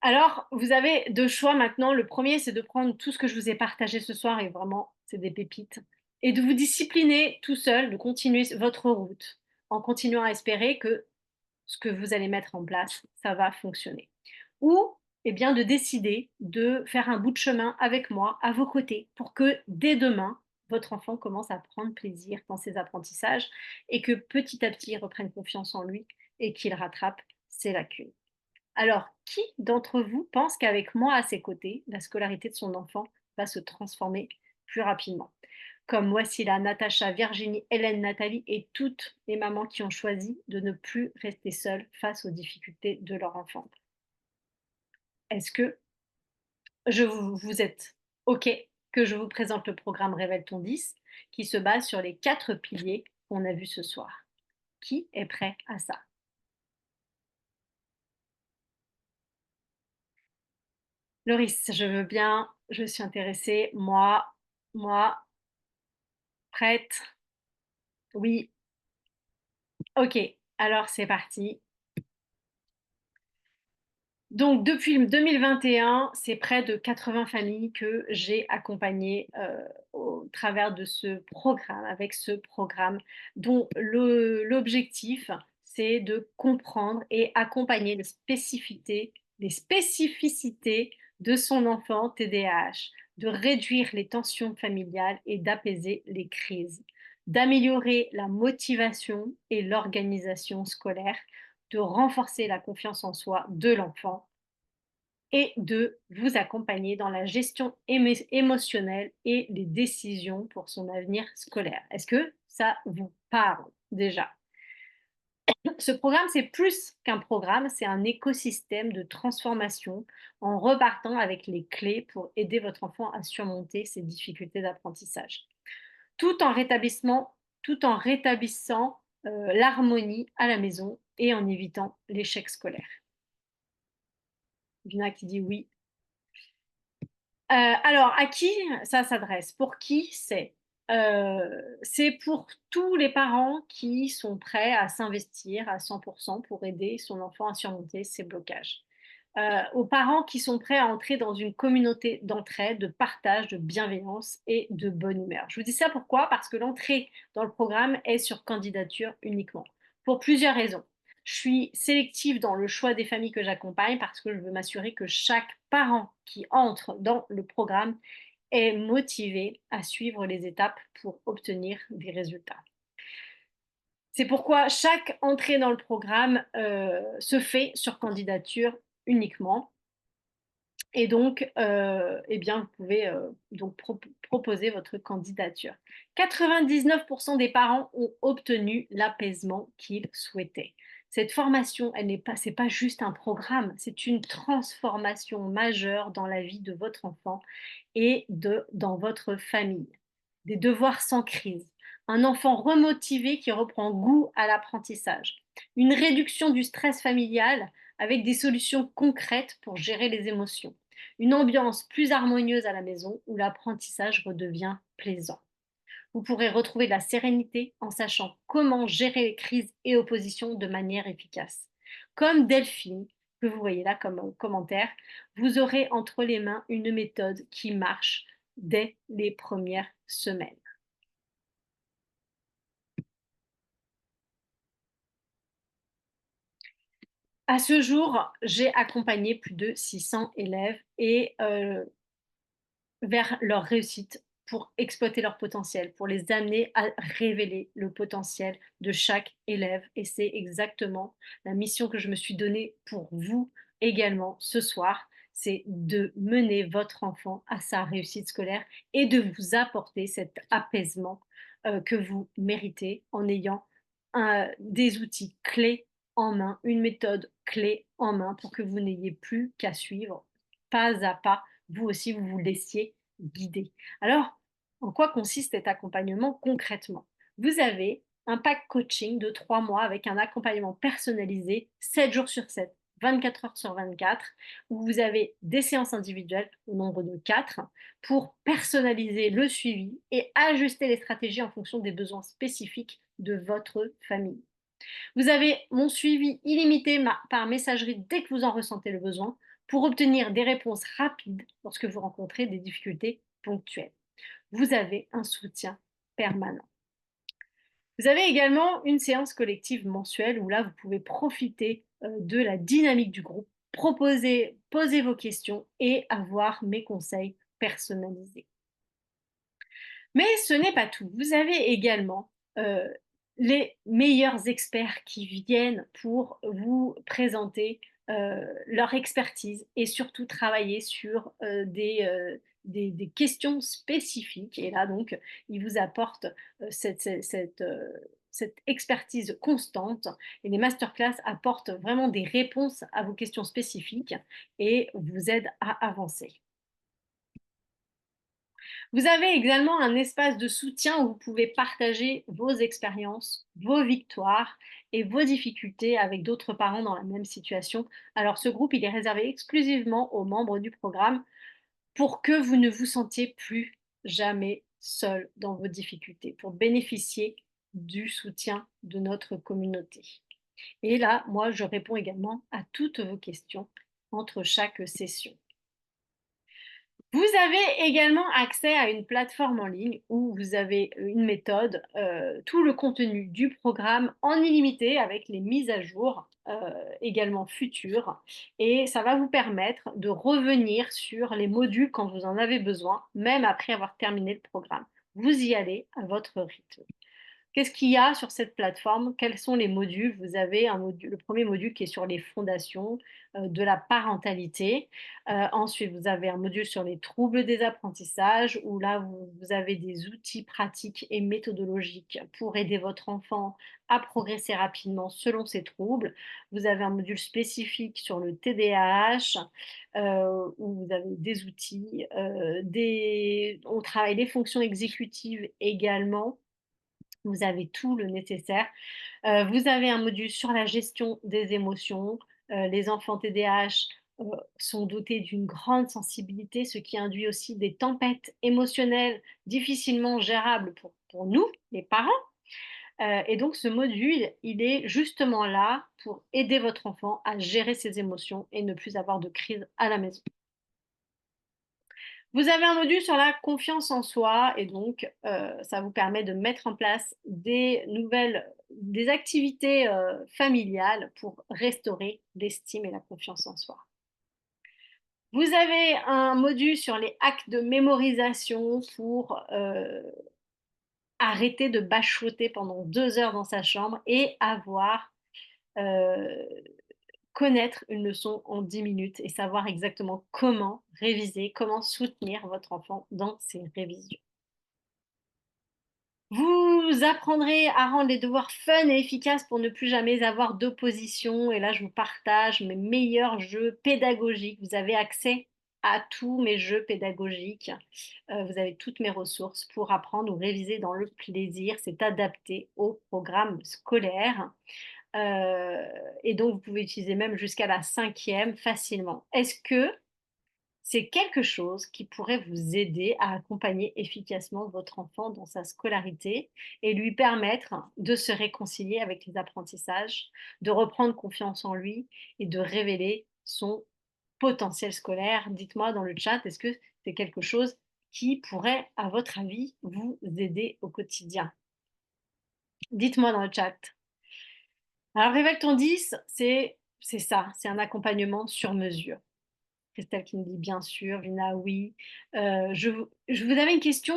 Alors, vous avez 2 choix maintenant. Le premier, c'est de prendre tout ce que je vous ai partagé ce soir et vraiment, c'est des pépites et de vous discipliner tout seul, de continuer votre route en continuant à espérer que ce que vous allez mettre en place, ça va fonctionner. Ou, eh bien, de décider de faire un bout de chemin avec moi, à vos côtés, pour que dès demain, votre enfant commence à prendre plaisir dans ses apprentissages et que petit à petit, il reprenne confiance en lui et qu'il rattrape ses lacunes. Alors, qui d'entre vous pense qu'avec moi à ses côtés, la scolarité de son enfant va se transformer plus rapidement? Comme Wassila, Natacha, Virginie, Hélène, Nathalie et toutes les mamans qui ont choisi de ne plus rester seules face aux difficultés de leur enfant. Est-ce que vous êtes OK que je vous présente le programme Révèle ton 10 qui se base sur les 4 piliers qu'on a vus ce soir? Qui est prêt à ça? Loris, je veux bien, je suis intéressée, moi, prête, oui, OK, alors c'est parti. Donc depuis 2021, c'est près de 80 familles que j'ai accompagnées, au travers de ce programme, avec ce programme dont l'objectif, c'est de comprendre et accompagner les spécificités de son enfant TDAH, de réduire les tensions familiales et d'apaiser les crises, d'améliorer la motivation et l'organisation scolaire, de renforcer la confiance en soi de l'enfant et de vous accompagner dans la gestion émotionnelle et les décisions pour son avenir scolaire. Est-ce que ça vous parle déjà? Ce programme, c'est plus qu'un programme, c'est un écosystème de transformation en repartant avec les clés pour aider votre enfant à surmonter ses difficultés d'apprentissage, tout en tout en rétablissant l'harmonie à la maison et en évitant l'échec scolaire. Vina qui dit oui. Alors, à qui ça s'adresse? Pour qui c'est? C'est pour tous les parents qui sont prêts à s'investir à 100 pour aider son enfant à surmonter ses blocages. Aux parents qui sont prêts à entrer dans une communauté d'entraide, de partage, de bienveillance et de bonne humeur. Je vous dis ça pourquoi? Parce que l'entrée dans le programme est sur candidature uniquement, pour plusieurs raisons. Je suis sélective dans le choix des familles que j'accompagne parce que je veux m'assurer que chaque parent qui entre dans le programme est motivé à suivre les étapes pour obtenir des résultats. C'est pourquoi chaque entrée dans le programme se fait sur candidature uniquement. Et donc, eh bien, vous pouvez donc proposer votre candidature. 99% des parents ont obtenu l'apaisement qu'ils souhaitaient. Cette formation, elle n'est pas, c'est pas juste un programme, c'est une transformation majeure dans la vie de votre enfant et dans votre famille. Des devoirs sans crise, un enfant remotivé qui reprend goût à l'apprentissage, une réduction du stress familial avec des solutions concrètes pour gérer les émotions, Une ambiance plus harmonieuse à la maison où l'apprentissage redevient plaisant. Vous pourrez retrouver de la sérénité en sachant comment gérer les crises et oppositions de manière efficace. Comme Delphine, que vous voyez là comme commentaire, vous aurez entre les mains une méthode qui marche dès les premières semaines. À ce jour, j'ai accompagné plus de 600 élèves et vers leur réussite pour exploiter leur potentiel, pour les amener à révéler le potentiel de chaque élève. Et c'est exactement la mission que je me suis donnée pour vous également ce soir, c'est de mener votre enfant à sa réussite scolaire et de vous apporter cet apaisement que vous méritez en ayant des outils clés en main, une méthode clé en main pour que vous n'ayez plus qu'à suivre pas à pas, vous aussi, vous vous laissiez guider. Alors, en quoi consiste cet accompagnement concrètement? Vous avez un pack coaching de 3 mois avec un accompagnement personnalisé 7 jours sur 7, 24 heures sur 24, où vous avez des séances individuelles au nombre de 4 pour personnaliser le suivi et ajuster les stratégies en fonction des besoins spécifiques de votre famille. Vous avez mon suivi illimité par messagerie dès que vous en ressentez le besoin pour obtenir des réponses rapides lorsque vous rencontrez des difficultés ponctuelles. Vous avez un soutien permanent. Vous avez également une séance collective mensuelle où là, vous pouvez profiter de la dynamique du groupe, proposer, poser vos questions et avoir mes conseils personnalisés. Mais ce n'est pas tout. Vous avez également les meilleurs experts qui viennent pour vous présenter leur expertise et surtout travailler sur des questions spécifiques. Et là, donc, ils vous apportent cette expertise constante et les masterclass apportent vraiment des réponses à vos questions spécifiques et vous aident à avancer. Vous avez également un espace de soutien où vous pouvez partager vos expériences, vos victoires et vos difficultés avec d'autres parents dans la même situation. Alors ce groupe, il est réservé exclusivement aux membres du programme pour que vous ne vous sentiez plus jamais seul dans vos difficultés, pour bénéficier du soutien de notre communauté. Et là, moi, je réponds également à toutes vos questions entre chaque session. Vous avez également accès à une plateforme en ligne où vous avez une méthode, tout le contenu du programme en illimité avec les mises à jour également futures. Et ça va vous permettre de revenir sur les modules quand vous en avez besoin, même après avoir terminé le programme. Vous y allez à votre rythme. Qu'est-ce qu'il y a sur cette plateforme? Quels sont les modules? Vous avez le premier module qui est sur les fondations de la parentalité. Ensuite, vous avez un module sur les troubles des apprentissages, où là, vous avez des outils pratiques et méthodologiques pour aider votre enfant à progresser rapidement selon ses troubles. Vous avez un module spécifique sur le TDAH, où vous avez des outils, on travaille les fonctions exécutives également. Vous avez tout le nécessaire. Vous avez un module sur la gestion des émotions. Les enfants TDAH sont dotés d'une grande sensibilité, ce qui induit aussi des tempêtes émotionnelles difficilement gérables pour nous, les parents. Et donc ce module, il est justement là pour aider votre enfant à gérer ses émotions et ne plus avoir de crise à la maison. Vous avez un module sur la confiance en soi et donc ça vous permet de mettre en place des activités familiales pour restaurer l'estime et la confiance en soi. Vous avez un module sur les hacks de mémorisation pour arrêter de bachoter pendant 2 heures dans sa chambre et euh, connaître une leçon en 10 minutes et savoir exactement comment réviser, comment soutenir votre enfant dans ses révisions. Vous apprendrez à rendre les devoirs fun et efficaces pour ne plus jamais avoir d'opposition. Et là, je vous partage mes meilleurs jeux pédagogiques. Vous avez accès à tous mes jeux pédagogiques. Vous avez toutes mes ressources pour apprendre ou réviser dans le plaisir. C'est adapté au programme scolaire. Et donc, vous pouvez utiliser même jusqu'à la 5e facilement. Est-ce que C'est quelque chose qui pourrait vous aider à accompagner efficacement votre enfant dans sa scolarité et lui permettre de se réconcilier avec les apprentissages, de reprendre confiance en lui et de révéler son potentiel scolaire. Dites-moi dans le chat, est-ce que c'est quelque chose qui pourrait, à votre avis, vous aider au quotidien? Dites-moi dans le chat. Alors, Révèle ton 10, c'est ça, c'est un accompagnement sur mesure. Christelle qui me dit: «Bien sûr», Vina: «Oui». Je vous avais une question?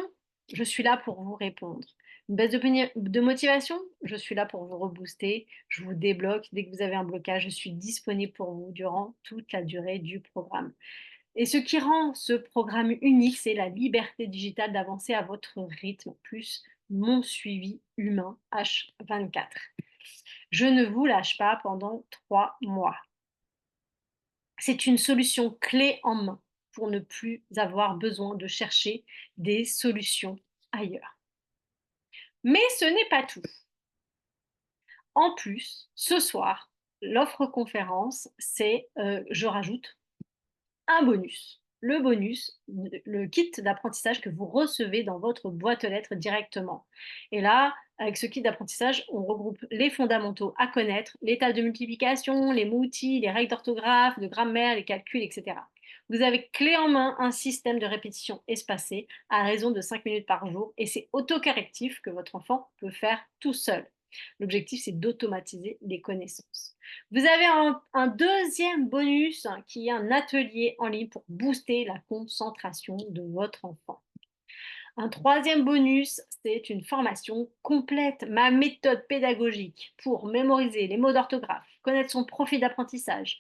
Je suis là pour vous répondre. Une baisse de motivation? Je suis là pour vous rebooster. Je vous débloque dès que vous avez un blocage. Je suis disponible pour vous durant toute la durée du programme et ce qui rend ce programme unique, c'est la liberté digitale d'avancer à votre rythme, plus mon suivi humain H24. Je ne vous lâche pas pendant 3 mois. C'est une solution clé en main pour ne plus avoir besoin de chercher des solutions ailleurs. Mais ce n'est pas tout. En plus, ce soir, l'offre conférence, c'est, je rajoute un bonus. Le bonus, le kit d'apprentissage que vous recevez dans votre boîte aux lettres directement. Et là, avec ce kit d'apprentissage, on regroupe les fondamentaux à connaître, les tables de multiplication, les mots-outils, les règles d'orthographe, de grammaire, les calculs, etc. Vous avez clé en main un système de répétition espacée à raison de 5 minutes par jour et c'est autocorrectif que votre enfant peut faire tout seul. L'objectif, c'est d'automatiser les connaissances. Vous avez un deuxième bonus qui est un atelier en ligne pour booster la concentration de votre enfant. Un troisième bonus, c'est une formation complète, ma méthode pédagogique pour mémoriser les mots d'orthographe, connaître son profil d'apprentissage,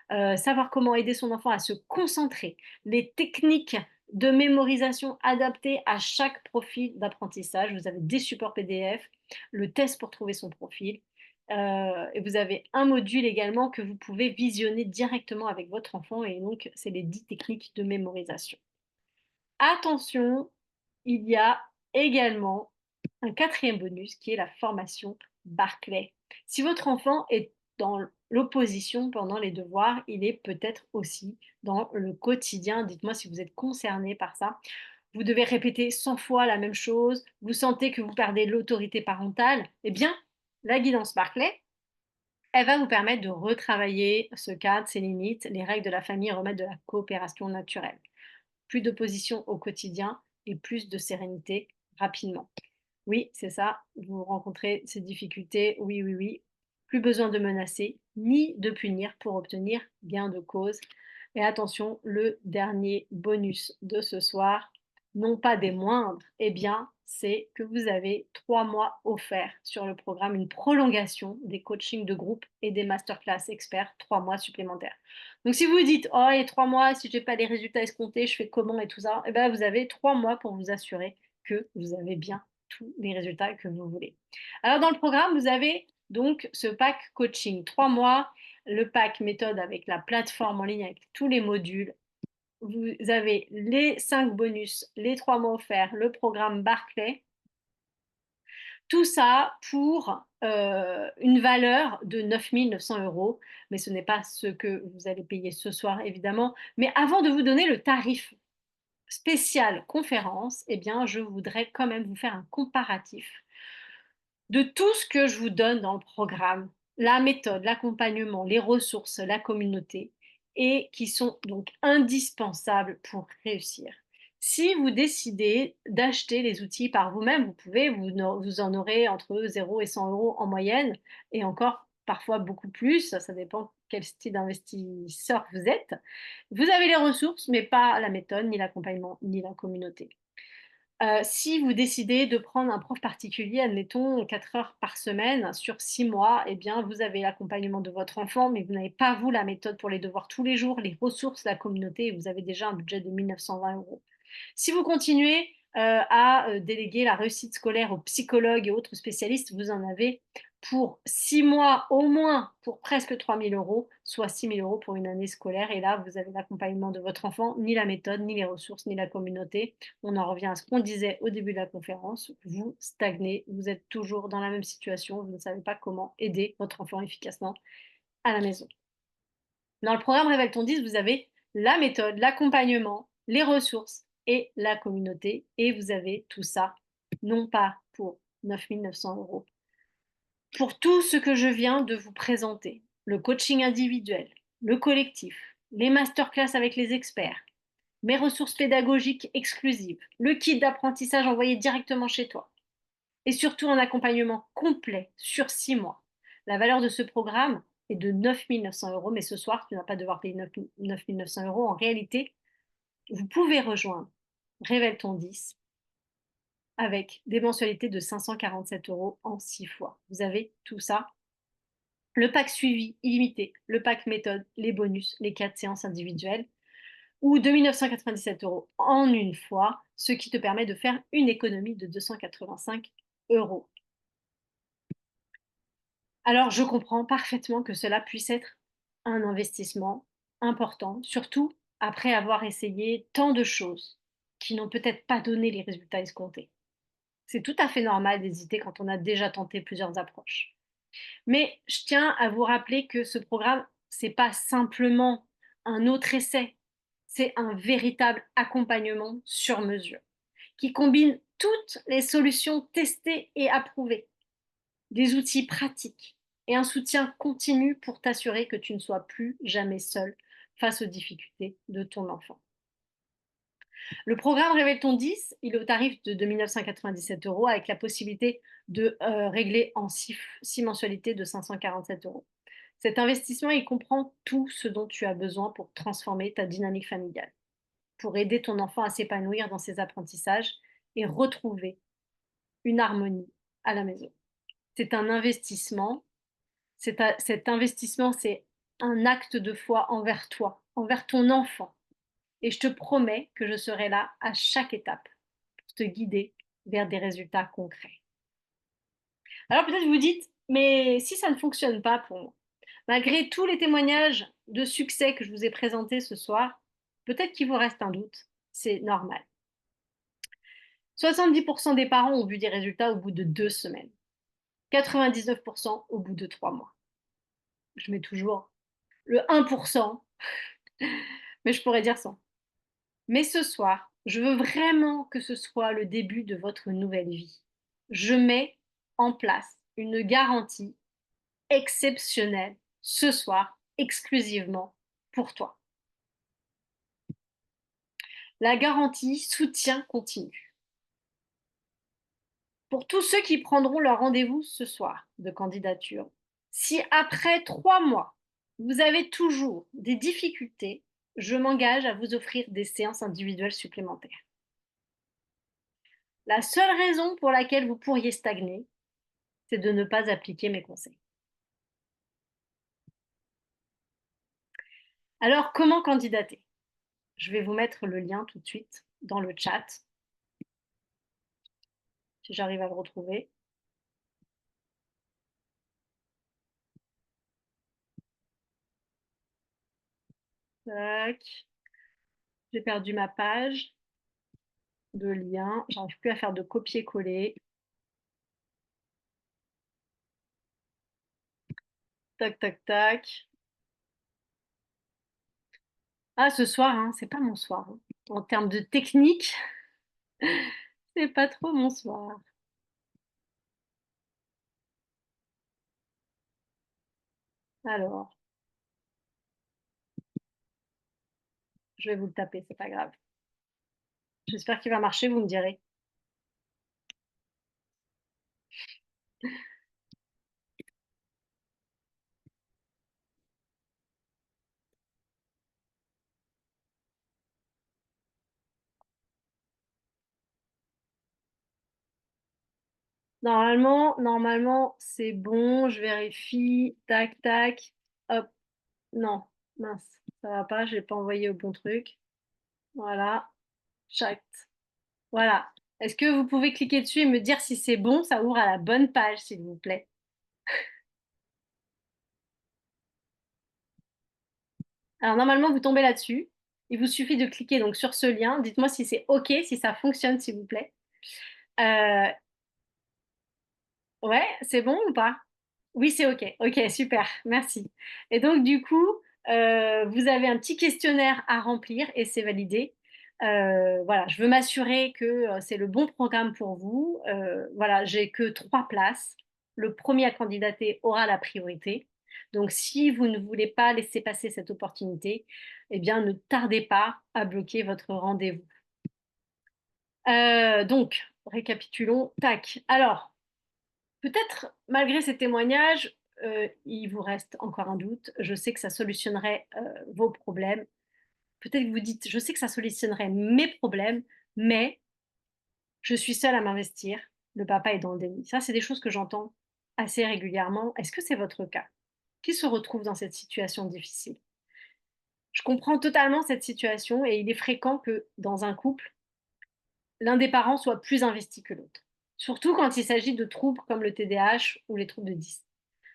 savoir comment aider son enfant à se concentrer, les techniques de mémorisation adaptées à chaque profil d'apprentissage. Vous avez des supports PDF, le test pour trouver son profil. Et vous avez un module également que vous pouvez visionner directement avec votre enfant et donc c'est les 10 techniques de mémorisation. Attention, il y a également un quatrième bonus qui est la formation Barclay. Si votre enfant est dans l'opposition pendant les devoirs, il est peut-être aussi dans le quotidien. Dites-moi si vous êtes concerné par ça. Vous devez répéter 100 fois la même chose, vous sentez que vous perdez l'autorité parentale, eh bien, la guidance Barclay, elle va vous permettre de retravailler ce cadre, ses limites, les règles de la famille et remettre de la coopération naturelle. Plus d'opposition au quotidien et plus de sérénité rapidement. Oui, c'est ça, vous rencontrez ces difficultés, oui, oui, oui. Plus besoin de menacer ni de punir pour obtenir gain de cause. Et attention, le dernier bonus de ce soir, non pas des moindres, eh bien, c'est que vous avez 3 mois offerts sur le programme, une prolongation des coachings de groupe et des masterclass experts, 3 mois supplémentaires. Donc si vous vous dites: «Oh les 3 mois, si j'ai pas les résultats escomptés, je fais comment et tout ça?» eh ben, vous avez 3 mois pour vous assurer que vous avez bien tous les résultats que vous voulez. Alors dans le programme, vous avez donc ce pack coaching 3 mois, le pack méthode avec la plateforme en ligne avec tous les modules. Vous avez les 5 bonus, les 3 mois offerts, le programme Barclay. Tout ça pour une valeur de 9 900 €, mais ce n'est pas ce que vous allez payer ce soir évidemment. Mais avant de vous donner le tarif spécial conférence, eh bien, je voudrais quand même vous faire un comparatif de tout ce que je vous donne dans le programme, la méthode, l'accompagnement, les ressources, la communauté et qui sont donc indispensables pour réussir. Si vous décidez d'acheter les outils par vous-même, vous pouvez, vous en aurez entre 0 et 100 € en moyenne et encore parfois beaucoup plus, ça dépend quel style d'investisseur vous êtes. Vous avez les ressources, mais pas la méthode, ni l'accompagnement, ni la communauté. Si vous décidez de prendre un prof particulier, admettons 4 heures par semaine sur 6 mois, eh bien, vous avez l'accompagnement de votre enfant, mais vous n'avez pas, vous, la méthode pour les devoirs tous les jours, les ressources, la communauté et vous avez déjà un budget de 1 920 €. Si vous continuez, à, déléguer la réussite scolaire aux psychologues et autres spécialistes, vous en avez pour 6 mois au moins pour presque 3 000 €, soit 6 000 € pour une année scolaire et là, vous avez l'accompagnement de votre enfant, ni la méthode, ni les ressources, ni la communauté. On en revient à ce qu'on disait au début de la conférence, vous stagnez, vous êtes toujours dans la même situation, vous ne savez pas comment aider votre enfant efficacement à la maison. Dans le programme Révèle ton 10, vous avez la méthode, l'accompagnement, les ressources et la communauté. Et vous avez tout ça, non pas pour 9 900 euros, pour tout ce que je viens de vous présenter, le coaching individuel, le collectif, les masterclass avec les experts, mes ressources pédagogiques exclusives, le kit d'apprentissage envoyé directement chez toi, et surtout un accompagnement complet sur 6 mois. La valeur de ce programme est de 9 900 euros, mais ce soir, tu ne vas pas devoir payer 9 900 euros. En réalité, vous pouvez rejoindre Révèle ton 10 avec des mensualités de 547 euros en 6 fois. Vous avez tout ça. Le pack suivi illimité, le pack méthode, les bonus, les 4 séances individuelles, ou 2 997 euros en une fois, ce qui te permet de faire une économie de 285 euros. Alors, je comprends parfaitement que cela puisse être un investissement important, surtout après avoir essayé tant de choses qui n'ont peut-être pas donné les résultats escomptés. C'est tout à fait normal d'hésiter quand on a déjà tenté plusieurs approches. Mais je tiens à vous rappeler que ce programme, c'est pas simplement un autre essai, c'est un véritable accompagnement sur mesure qui combine toutes les solutions testées et approuvées, des outils pratiques et un soutien continu pour t'assurer que tu ne sois plus jamais seul face aux difficultés de ton enfant. Le programme Révèle ton 10, il est au tarif de 2 997 euros avec la possibilité de régler en 6 mensualités de 547 euros. Cet investissement, il comprend tout ce dont tu as besoin pour transformer ta dynamique familiale, pour aider ton enfant à s'épanouir dans ses apprentissages et retrouver une harmonie à la maison. C'est un investissement. Cet investissement, c'est un acte de foi envers toi, envers ton enfant. Et je te promets que je serai là à chaque étape pour te guider vers des résultats concrets. Alors peut-être vous dites, mais si ça ne fonctionne pas pour moi, malgré tous les témoignages de succès que je vous ai présentés ce soir, peut-être qu'il vous reste un doute, c'est normal. 70% des parents ont vu des résultats au bout de 2 semaines, 99% au bout de 3 mois. Je mets toujours le 1%, mais je pourrais dire 100. Mais ce soir, je veux vraiment que ce soit le début de votre nouvelle vie. Je mets en place une garantie exceptionnelle ce soir, exclusivement pour toi. La garantie soutien continu. Pour tous ceux qui prendront leur rendez-vous ce soir de candidature, si après 3 mois, vous avez toujours des difficultés, je m'engage à vous offrir des séances individuelles supplémentaires. La seule raison pour laquelle vous pourriez stagner, c'est de ne pas appliquer mes conseils. Alors, comment candidater? Je vais vous mettre le lien tout de suite dans le chat, si j'arrive à le retrouver. Tac. J'ai perdu ma page de lien. J'arrive plus à faire de copier-coller. Tac, tac, tac. Ah, ce soir, hein, c'est pas mon soir, hein. En termes de technique, c'est pas trop mon soir. Alors, je vais vous le taper, c'est pas grave. J'espère qu'il va marcher, vous me direz. Normalement, c'est bon. Je vérifie. Tac, tac. Hop. Non, mince, ça va pas. Je l'ai pas envoyé au bon truc. Voilà. Chat. Voilà. Est-ce que vous pouvez cliquer dessus et me dire si c'est bon? Ça ouvre à la bonne page, s'il vous plaît. Alors normalement, vous tombez là-dessus. Il vous suffit de cliquer donc sur ce lien. Dites-moi si c'est OK, si ça fonctionne, s'il vous plaît. Euh, ouais, c'est bon ou pas? Oui, c'est OK. OK, super. Merci. Et donc, du coup, Vous avez un petit questionnaire à remplir et c'est validé. Voilà, je veux m'assurer que, c'est le bon programme pour vous. Voilà, j'ai que 3 places. Le premier à candidater aura la priorité. Donc si vous ne voulez pas laisser passer cette opportunité, eh bien ne tardez pas à bloquer votre rendez-vous. Donc récapitulons, tac. Alors, peut-être malgré ces témoignages, il vous reste encore un doute. Je sais que ça solutionnerait, vos problèmes. Peut-être que vous dites: «Je sais que ça solutionnerait mes problèmes, mais je suis seule à m'investir, le papa est dans le déni». Ça, c'est des choses que j'entends assez régulièrement. Est-ce que c'est votre cas? Qui se retrouve dans cette situation difficile? Je comprends totalement cette situation et il est fréquent que dans un couple, l'un des parents soit plus investi que l'autre. Surtout quand il s'agit de troubles comme le TDAH ou les troubles de 10.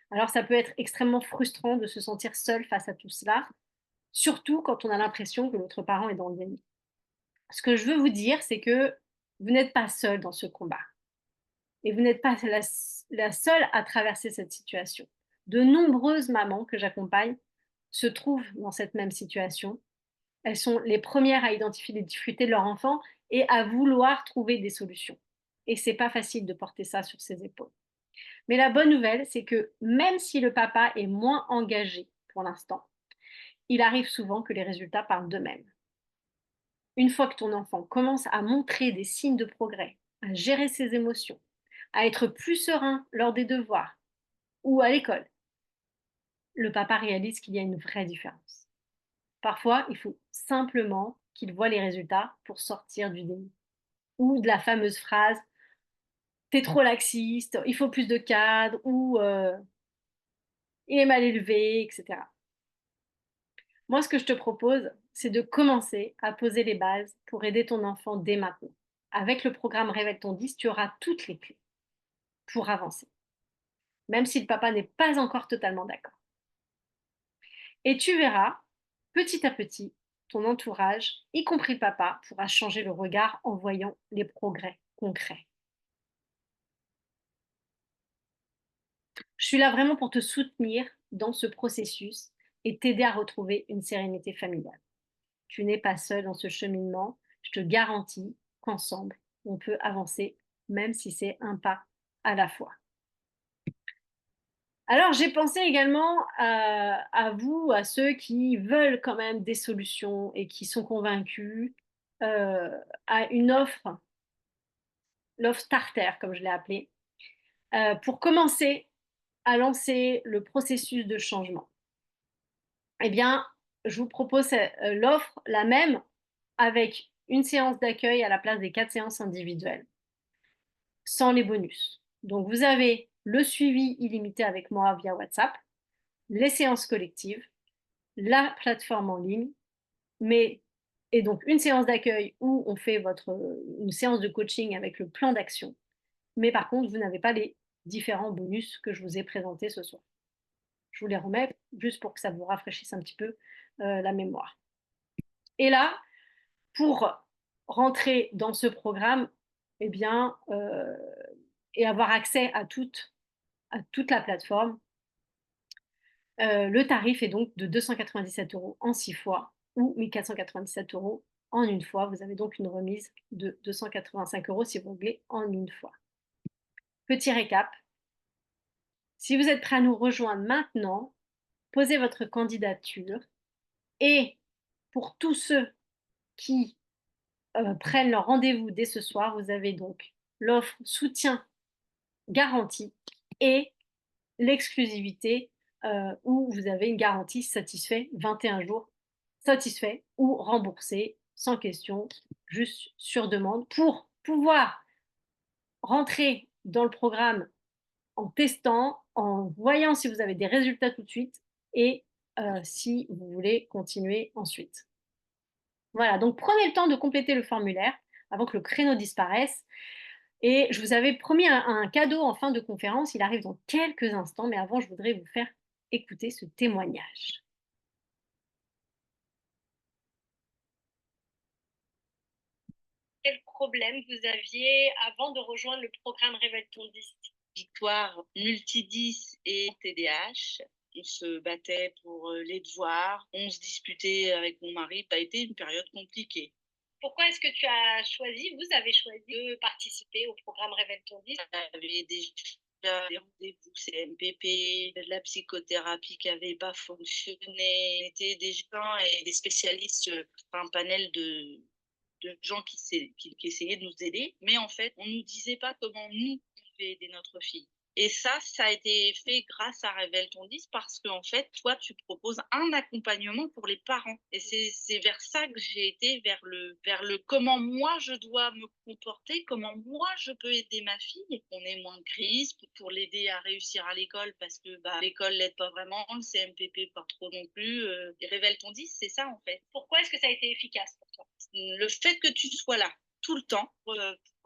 Alors ça peut être extrêmement frustrant de se sentir seul face à tout cela, surtout quand on a l'impression que l'autre parent est dans le déni. Ce que je veux vous dire, c'est que vous n'êtes pas seul dans ce combat et vous n'êtes pas la seule à traverser cette situation. De nombreuses mamans que j'accompagne se trouvent dans cette même situation. Elles sont les premières à identifier les difficultés de leur enfant et à vouloir trouver des solutions. Et c'est pas facile de porter ça sur ses épaules. Mais la bonne nouvelle, c'est que même si le papa est moins engagé pour l'instant, il arrive souvent que les résultats parlent d'eux-mêmes. Une fois que ton enfant commence à montrer des signes de progrès, à gérer ses émotions, à être plus serein lors des devoirs ou à l'école, le papa réalise qu'il y a une vraie différence. Parfois, il faut simplement qu'il voit les résultats pour sortir du déni. Ou de la fameuse phrase: t'es trop laxiste, il faut plus de cadre, ou il est mal élevé, etc. Moi, ce que je te propose, c'est de commencer à poser les bases pour aider ton enfant dès maintenant. Avec le programme Révèle ton 10, tu auras toutes les clés pour avancer, même si le papa n'est pas encore totalement d'accord. Et tu verras, petit à petit, ton entourage, y compris le papa, pourra changer le regard en voyant les progrès concrets. Je suis là vraiment pour te soutenir dans ce processus et t'aider à retrouver une sérénité familiale. Tu n'es pas seul dans ce cheminement. Je te garantis qu'ensemble, on peut avancer, même si c'est un pas à la fois. Alors, j'ai pensé également à vous, à ceux qui veulent quand même des solutions et qui sont convaincus, euh, à une offre, l'offre starter, comme je l'ai appelée, pour commencer à lancer le processus de changement. Eh bien, je vous propose l'offre la même avec une séance d'accueil à la place des 4 séances individuelles, sans les bonus. Donc, vous avez le suivi illimité avec moi via WhatsApp, les séances collectives, la plateforme en ligne, mais et donc une séance d'accueil où on fait une séance de coaching avec le plan d'action. Mais par contre, vous n'avez pas les différents bonus que je vous ai présentés ce soir. Je vous les remets juste pour que ça vous rafraîchisse un petit peu la mémoire. Et là, pour rentrer dans ce programme, eh bien, et avoir accès à toute la plateforme, le tarif est donc de 297 € en 6 fois ou 1 497 € en une fois. Vous avez donc une remise de 285 € si vous voulez en une fois. Petit récap, si vous êtes prêt à nous rejoindre maintenant, posez votre candidature et pour tous ceux qui prennent leur rendez-vous dès ce soir, vous avez donc l'offre soutien garantie et l'exclusivité où vous avez une garantie satisfait 21 jours, satisfait ou remboursé sans question, juste sur demande pour pouvoir rentrer dans le programme en testant, en voyant si vous avez des résultats tout de suite et si vous voulez continuer ensuite. Voilà, donc prenez le temps de compléter le formulaire avant que le créneau disparaisse. Et je vous avais promis un cadeau en fin de conférence, il arrive dans quelques instants, mais avant, je voudrais vous faire écouter ce témoignage. Quel problème vous aviez avant de rejoindre le programme Révèle ton 10? Victoire multi-10 et TDAH. On se battait pour, les devoirs, on se disputait avec mon mari. Ça a été une période compliquée. Pourquoi est-ce que tu as choisi, vous avez choisi de participer au programme Révèle ton 10? J'avais déjà des rendez-vous CMPP, de la psychothérapie qui avait pas fonctionné. On était des gens et des spécialistes, un panel de gens qui essayaient de nous aider, mais en fait, on nous disait pas comment nous, on pouvait aider notre fille. Et ça a été fait grâce à Révèle ton 10 parce qu'en fait, toi, tu proposes un accompagnement pour les parents. Et c'est vers ça que j'ai été, vers le comment moi je dois me comporter, comment moi je peux aider ma fille. On est moins de crise pour l'aider à réussir à l'école parce que bah, l'école l'aide pas vraiment, le CMPP pas trop non plus. Et Révèle ton 10, c'est ça en fait. Pourquoi est-ce que ça a été efficace pour toi? Le fait que tu sois là tout le temps pour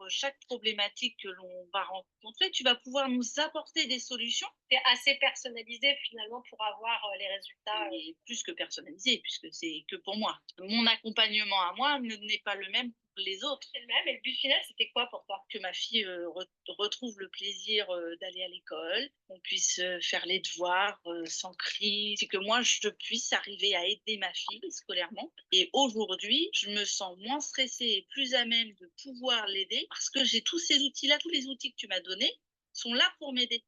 chaque problématique que l'on va rencontrer, tu vas pouvoir nous apporter des solutions. C'est assez personnalisé finalement pour avoir les résultats. Et plus que personnalisé, puisque c'est que pour moi. Mon accompagnement à moi n'est pas le même pour les autres. C'est le même et le but final, c'était quoi pour toi? Que ma fille retrouve le plaisir d'aller à l'école, qu'on puisse faire les devoirs sans crise, et que moi je puisse arriver à aider ma fille scolairement. Et aujourd'hui, je me sens moins stressée et plus à même de pouvoir l'aider parce que j'ai tous ces outils-là, tous les outils que tu m'as donnés sont là pour m'aider.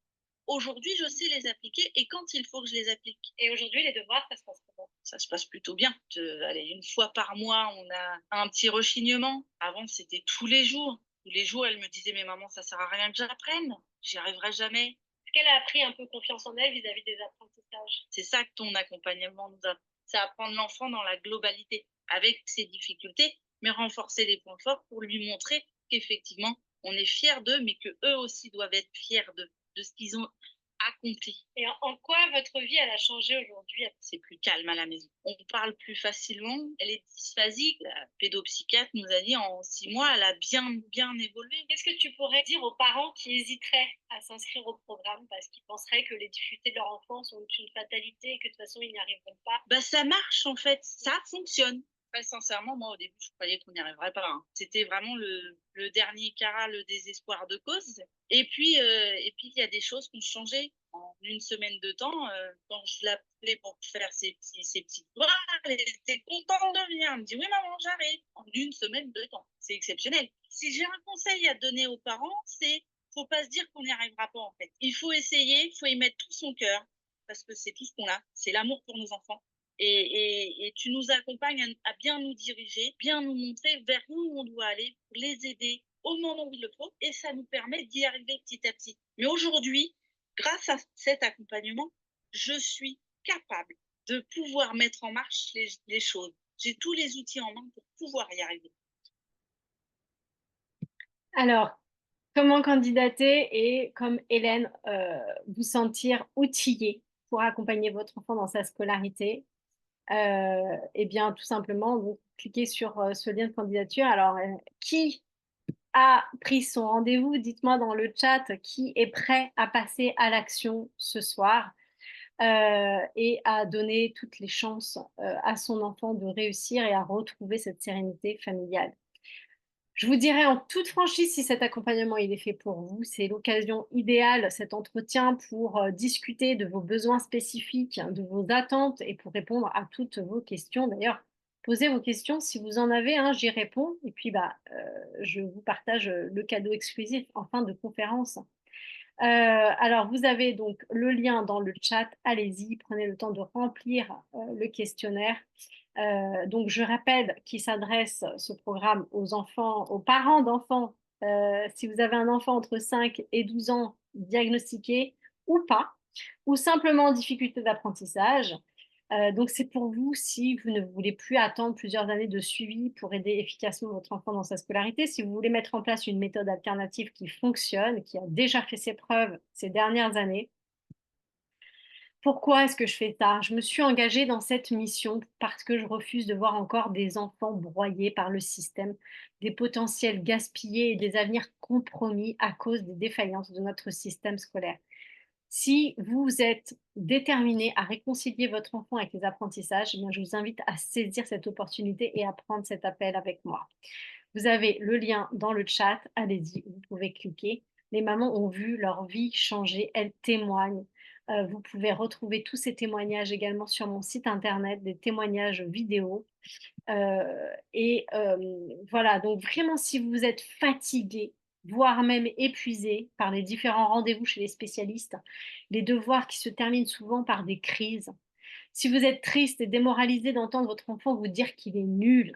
Aujourd'hui, je sais les appliquer et quand il faut que je les applique. Et aujourd'hui, les devoirs, ça se passe comment? Ça se passe plutôt bien. Allez, une fois par mois, on a un petit rechignement. Avant, c'était tous les jours. Tous les jours, elle me disait, mais maman, ça sert à rien que j'apprenne. J'y arriverai jamais. Est-ce qu'elle a pris un peu confiance en elle vis-à-vis des apprentissages? C'est ça que ton accompagnement nous apprend. C'est apprendre l'enfant dans la globalité, avec ses difficultés, mais renforcer les points forts pour lui montrer qu'effectivement, on est fiers d'eux, mais qu'eux aussi doivent être fiers d'eux, de ce qu'ils ont accompli. Et en quoi votre vie, elle a changé aujourd'hui? C'est plus calme à la maison. On parle plus facilement. Elle est dysphasique. La pédopsychiatre nous a dit en 6 mois, elle a bien, bien évolué. Qu'est-ce que tu pourrais dire aux parents qui hésiteraient à s'inscrire au programme parce qu'ils penseraient que les difficultés de leur enfant sont une fatalité et que de toute façon, ils n'y arriveront pas? Bah, ça marche en fait, ça fonctionne. Très sincèrement, moi au début, je croyais qu'on n'y arriverait pas, hein. C'était vraiment le dernier carat, le désespoir de cause. Et puis il y a des choses qui ont changé. En une semaine de temps, quand je l'appelais pour faire ses petits devoirs, elle était contente de venir. Elle me dit: «Oui maman, j'arrive». En une semaine de temps, c'est exceptionnel. Si j'ai un conseil à donner aux parents, c'est faut pas se dire qu'on n'y arrivera pas en fait. Il faut essayer, il faut y mettre tout son cœur parce que c'est tout ce qu'on a, c'est l'amour pour nos enfants. Et tu nous accompagnes à bien nous diriger, bien nous montrer vers où on doit aller, pour les aider au moment où il le faut, et ça nous permet d'y arriver petit à petit. Mais aujourd'hui, grâce à cet accompagnement, je suis capable de pouvoir mettre en marche les choses. J'ai tous les outils en main pour pouvoir y arriver. Alors, comment candidater et comme Hélène, vous sentir outillée pour accompagner votre enfant dans sa scolarité? Eh bien, tout simplement, vous cliquez sur ce lien de candidature. Alors, qui a pris son rendez-vous? Dites-moi dans le chat qui est prêt à passer à l'action ce soir et à donner toutes les chances à son enfant de réussir et à retrouver cette sérénité familiale. Je vous dirais en toute franchise, si cet accompagnement il est fait pour vous, c'est l'occasion idéale, cet entretien, pour discuter de vos besoins spécifiques, de vos attentes et pour répondre à toutes vos questions. D'ailleurs, posez vos questions si vous en avez, hein, j'y réponds. Et puis, je vous partage le cadeau exclusif en fin de conférence. Alors, vous avez donc le lien dans le chat. Allez-y, prenez le temps de remplir le questionnaire. Donc, je rappelle qu'il s'adresse ce programme aux enfants, aux parents d'enfants. Si vous avez un enfant entre 5 et 12 ans diagnostiqué ou pas, ou simplement en difficulté d'apprentissage. Donc, c'est pour vous si vous ne voulez plus attendre plusieurs années de suivi pour aider efficacement votre enfant dans sa scolarité, si vous voulez mettre en place une méthode alternative qui fonctionne, qui a déjà fait ses preuves ces dernières années. Pourquoi est-ce que je fais ça? Je me suis engagée dans cette mission parce que je refuse de voir encore des enfants broyés par le système, des potentiels gaspillés et des avenirs compromis à cause des défaillances de notre système scolaire. Si vous êtes déterminé à réconcilier votre enfant avec les apprentissages, eh bien, je vous invite à saisir cette opportunité et à prendre cet appel avec moi. Vous avez le lien dans le chat, allez-y, vous pouvez cliquer. Les mamans ont vu leur vie changer, elles témoignent. Vous pouvez retrouver tous ces témoignages également sur mon site internet, des témoignages vidéo. Voilà, donc vraiment si vous êtes fatigué, voire même épuisé par les différents rendez-vous chez les spécialistes, les devoirs qui se terminent souvent par des crises, si vous êtes triste et démoralisé d'entendre votre enfant vous dire qu'il est nul,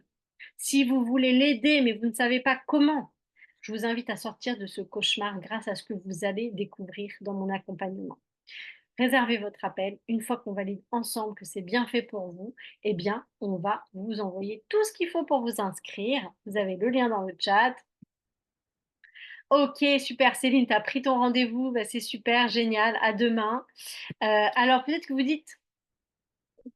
si vous voulez l'aider mais vous ne savez pas comment, je vous invite à sortir de ce cauchemar grâce à ce que vous allez découvrir dans mon accompagnement. Réservez votre appel. Une fois qu'on valide ensemble que c'est bien fait pour vous, eh bien, on va vous envoyer tout ce qu'il faut pour vous inscrire. Vous avez le lien dans le chat. Ok, super, Céline, tu as pris ton rendez-vous. Bah, c'est super, génial. À demain. Alors, peut-être que vous dites,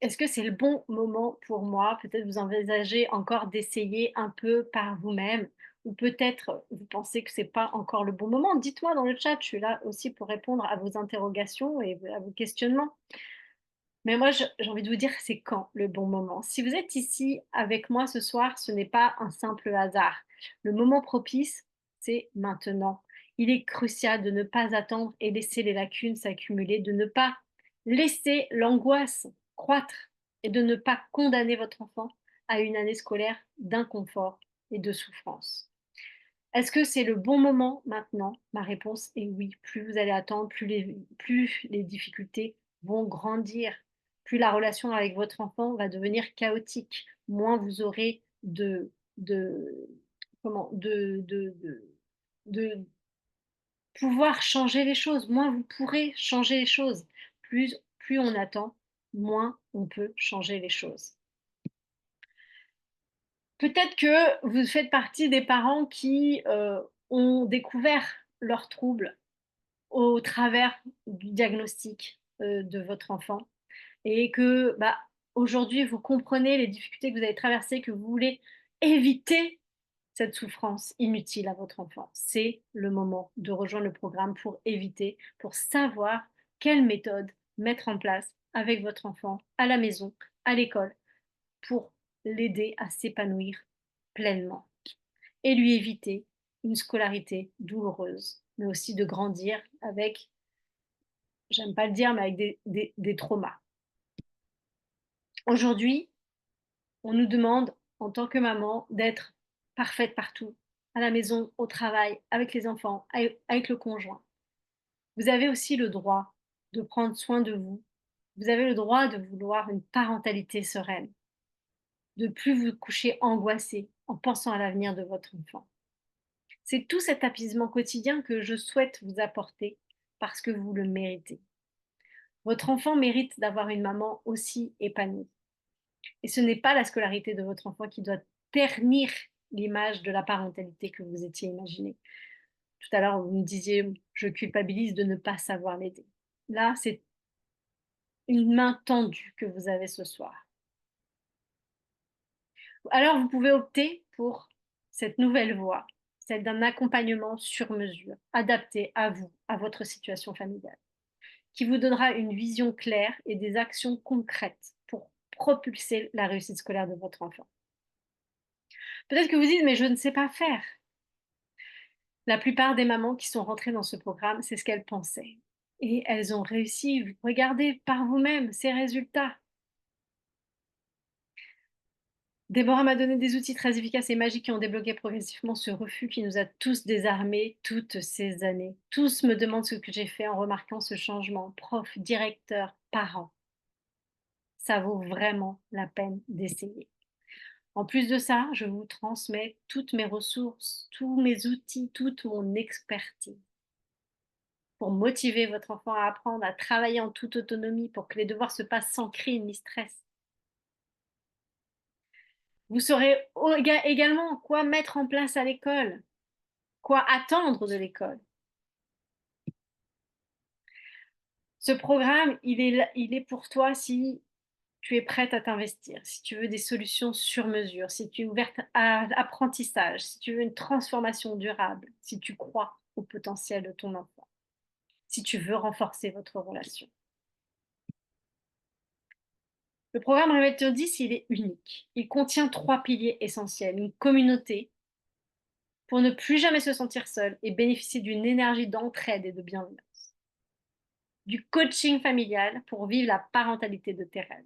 est-ce que c'est le bon moment pour moi? Peut-être vous envisagez encore d'essayer un peu par vous-même. Ou peut-être vous pensez que c'est pas encore le bon moment. Dites-moi dans le chat, je suis là aussi pour répondre à vos interrogations et à vos questionnements. Mais moi, j'ai envie de vous dire, c'est quand le bon moment? Si vous êtes ici avec moi ce soir, ce n'est pas un simple hasard. Le moment propice, c'est maintenant. Il est crucial de ne pas attendre et laisser les lacunes s'accumuler, de ne pas laisser l'angoisse croître et de ne pas condamner votre enfant à une année scolaire d'inconfort et de souffrance. Est-ce que c'est le bon moment maintenant? Ma réponse est oui. Plus vous allez attendre, plus les difficultés vont grandir, plus la relation avec votre enfant va devenir chaotique, moins vous aurez de comment de pouvoir changer les choses, moins vous pourrez changer les choses. Plus on attend, moins on peut changer les choses. Peut-être que vous faites partie des parents qui, ont découvert leurs troubles au travers du diagnostic, de votre enfant et que, bah, aujourd'hui, vous comprenez les difficultés que vous avez traversées, que vous voulez éviter cette souffrance inutile à votre enfant. C'est le moment de rejoindre le programme pour éviter, pour savoir quelle méthode mettre en place avec votre enfant à la maison, à l'école, pour l'aider à s'épanouir pleinement et lui éviter une scolarité douloureuse, mais aussi de grandir avec, j'aime pas le dire, mais avec des traumas. Aujourd'hui, on nous demande, en tant que maman, d'être parfaite partout, à la maison, au travail, avec les enfants, avec le conjoint. Vous avez aussi le droit de prendre soin de vous. Vous avez le droit de vouloir une parentalité sereine, de plus vous coucher angoissé en pensant à l'avenir de votre enfant. C'est tout cet apaisement quotidien que je souhaite vous apporter parce que vous le méritez. Votre enfant mérite d'avoir une maman aussi épanouie. Et ce n'est pas la scolarité de votre enfant qui doit ternir l'image de la parentalité que vous étiez imaginée. Tout à l'heure, vous me disiez, je culpabilise de ne pas savoir l'aider. Là, c'est une main tendue que vous avez ce soir. Alors, vous pouvez opter pour cette nouvelle voie, celle d'un accompagnement sur mesure, adapté à vous, à votre situation familiale, qui vous donnera une vision claire et des actions concrètes pour propulser la réussite scolaire de votre enfant. Peut-être que vous dites, mais je ne sais pas faire. La plupart des mamans qui sont rentrées dans ce programme, c'est ce qu'elles pensaient. Et elles ont réussi. Regardez par vous-même ces résultats. Déborah m'a donné des outils très efficaces et magiques qui ont débloqué progressivement ce refus qui nous a tous désarmés toutes ces années. Tous me demandent ce que j'ai fait en remarquant ce changement. Prof, directeur, parents. Ça vaut vraiment la peine d'essayer. En plus de ça, je vous transmets toutes mes ressources, tous mes outils, toute mon expertise pour motiver votre enfant à apprendre, à travailler en toute autonomie pour que les devoirs se passent sans cri ni stress. Vous saurez également quoi mettre en place à l'école, quoi attendre de l'école. Ce programme, il est pour toi si tu es prête à t'investir, si tu veux des solutions sur mesure, si tu es ouverte à l'apprentissage, si tu veux une transformation durable, si tu crois au potentiel de ton enfant, si tu veux renforcer votre relation. Le programme Réveil 10, il est unique. Il contient 3 piliers essentiels. Une communauté pour ne plus jamais se sentir seul et bénéficier d'une énergie d'entraide et de bienveillance. du coaching familial pour vivre la parentalité de tes rêves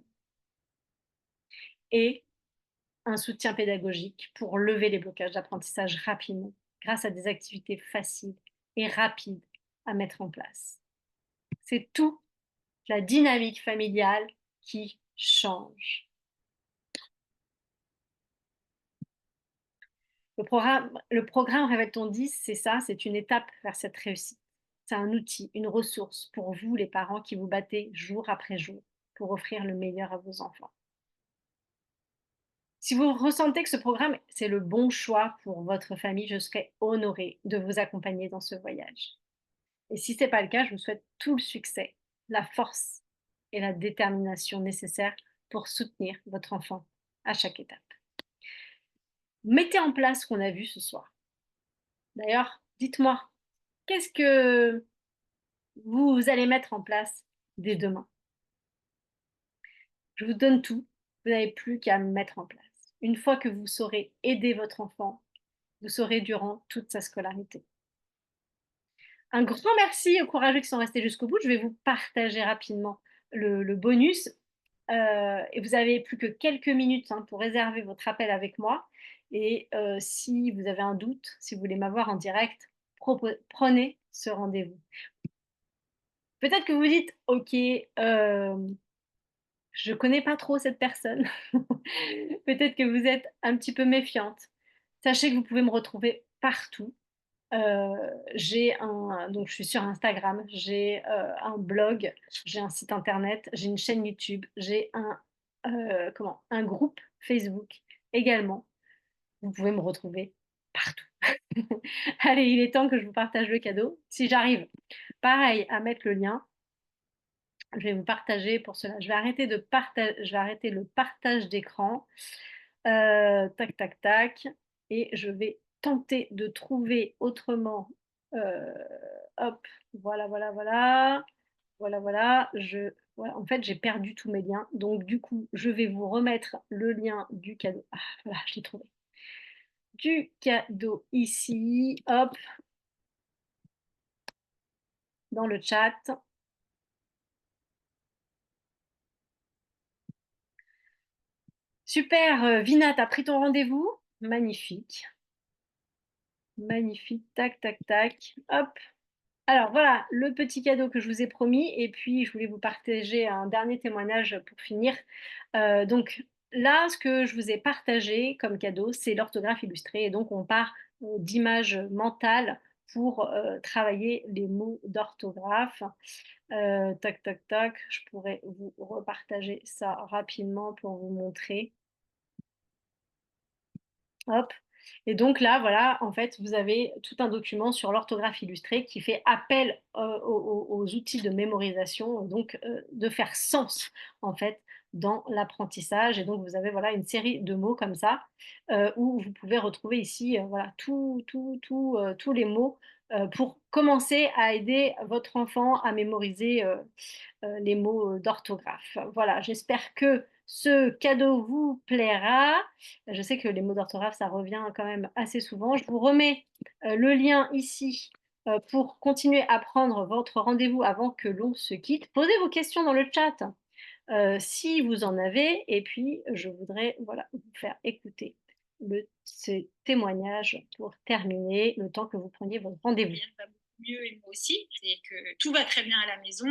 et un soutien pédagogique pour lever les blocages d'apprentissage rapidement grâce à des activités faciles et rapides à mettre en place. C'est toute la dynamique familiale qui change. Le programme Révèle ton 10, c'est ça, c'est une étape vers cette réussite. C'est un outil, une ressource pour vous, les parents qui vous battez jour après jour pour offrir le meilleur à vos enfants. Si vous ressentez que ce programme, c'est le bon choix pour votre famille, je serai honorée de vous accompagner dans ce voyage. Et si ce n'est pas le cas, je vous souhaite tout le succès, la force et la détermination nécessaires pour soutenir votre enfant à chaque étape. Mettez en place ce qu'on a vu ce soir. D'ailleurs, dites-moi, qu'est-ce que vous allez mettre en place dès demain? Je vous donne tout, vous n'avez plus qu'à me mettre en place. Une fois que vous saurez aider votre enfant, vous saurez durant toute sa scolarité. Un grand merci aux courageux qui sont restés jusqu'au bout. Je vais vous partager rapidement le bonus. Et vous avez plus que quelques minutes hein, pour réserver votre appel avec moi. Et si vous avez un doute, si vous voulez m'avoir en direct, prenez ce rendez-vous. Peut-être que vous dites, OK, je ne connais pas trop cette personne. Peut-être que vous êtes un petit peu méfiante. Sachez que vous pouvez me retrouver partout. Donc je suis sur Instagram, j'ai, un blog, j'ai un site internet, j'ai une chaîne YouTube, j'ai un groupe Facebook également. Vous pouvez me retrouver partout. Allez, il est temps que je vous partage le cadeau. Si j'arrive, pareil, à mettre le lien, je vais vous partager pour cela. Je vais arrêter le partage d'écran. Tac, tac, tac et je vais tenter de trouver autrement, heu, hop, voilà, voilà, voilà, voilà, voilà, voilà, en fait, j'ai perdu tous mes liens, donc du coup, je vais vous remettre le lien du cadeau. Ah, voilà, je l'ai trouvé. Du cadeau ici, hop, dans le chat. Super, Vina, tu as pris ton rendez-vous? Magnifique, magnifique, tac, tac, tac, hop. Alors voilà, le petit cadeau que je vous ai promis et puis je voulais vous partager un dernier témoignage pour finir. Donc là, ce que je vous ai partagé comme cadeau, c'est l'orthographe illustrée et donc on part, d'images mentales pour, travailler les mots d'orthographe. Tac, tac, tac, je pourrais vous repartager ça rapidement pour vous montrer. Hop et donc là, voilà, en fait, vous avez tout un document sur l'orthographe illustrée qui fait appel, aux outils de mémorisation, donc de faire sens, en fait, dans l'apprentissage et donc vous avez, voilà, une série de mots comme ça, où vous pouvez retrouver ici, voilà, tous les mots, pour commencer à aider votre enfant à mémoriser, les mots d'orthographe. Voilà, j'espère que ce cadeau vous plaira. Je sais que les mots d'orthographe, ça revient quand même assez souvent. Je vous remets le lien ici pour continuer à prendre votre rendez-vous avant que l'on se quitte. Posez vos questions dans le chat si vous en avez. Et puis, je voudrais voilà, vous faire écouter ce témoignage pour terminer le temps que vous preniez votre rendez-vous. Bien, va beaucoup mieux et moi aussi. C'est que tout va très bien à la maison.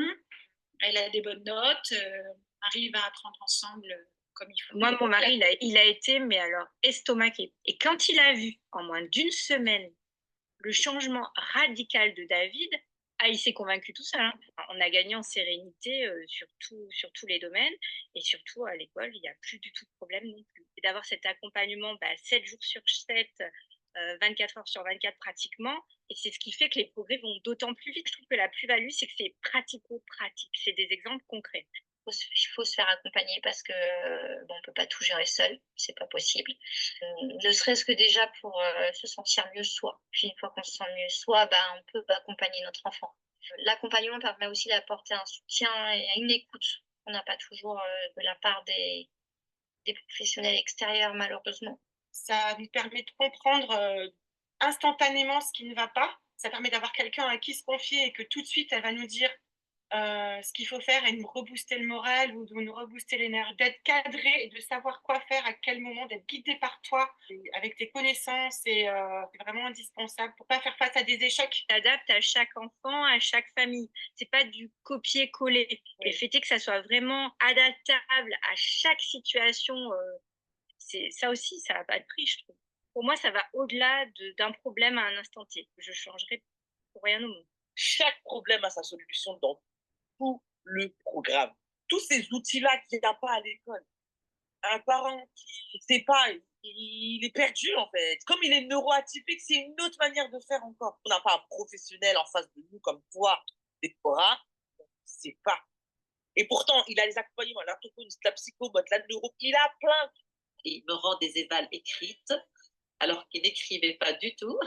Elle a des bonnes notes. On arrive à apprendre ensemble comme il faut. Moi, mon mari, il a été, mais alors, estomaqué. Et quand il a vu, en moins d'une semaine, le changement radical de David, il s'est convaincu tout seul. Hein. On a gagné en sérénité sur tous les domaines. Et surtout, à l'école, il n'y a plus du tout de problème non plus. Et d'avoir cet accompagnement 7 jours sur 7, 24 heures sur 24 pratiquement. Et c'est ce qui fait que les progrès vont d'autant plus vite. Je trouve que la plus-value, c'est que c'est pratico-pratique. C'est des exemples concrets. Il faut se faire accompagner parce que on peut pas tout gérer seul, c'est pas possible. Ne serait-ce que déjà pour se sentir mieux soi. Puis une fois qu'on se sent mieux soi, on peut accompagner notre enfant. L'accompagnement permet aussi d'apporter un soutien et une écoute qu'on n'a pas toujours de la part des professionnels extérieurs, malheureusement. Ça nous permet de comprendre instantanément ce qui ne va pas. Ça permet d'avoir quelqu'un à qui se confier et que tout de suite, elle va nous dire ce qu'il faut faire et nous rebooster le moral ou de nous rebooster l'énergie, d'être cadré et de savoir quoi faire, à quel moment, d'être guidé par toi, et avec tes connaissances et c'est vraiment indispensable pour pas faire face à des échecs. T'adaptes à chaque enfant, à chaque famille. C'est pas du copier-coller. Oui. Le fait est que ça soit vraiment adaptable à chaque situation. Ça aussi, ça n'a pas de prix, je trouve. Pour moi, ça va au-delà d'un problème à un instant T. Je changerai pour rien au monde. Chaque problème a sa solution dans tout le programme. Tous ces outils-là qu'il n'y a pas à l'école. Un parent qui ne sait pas, il est perdu en fait. Comme il est neuroatypique, c'est une autre manière de faire encore. On n'a pas un professionnel en face de nous comme toi, Déborah, on ne sait pas. Et pourtant, il a les accompagnements, l'orthophoniste, la psychomote, la neuro, il a plein. Et il me rend des évals écrites, alors qu'il n'écrivait pas du tout.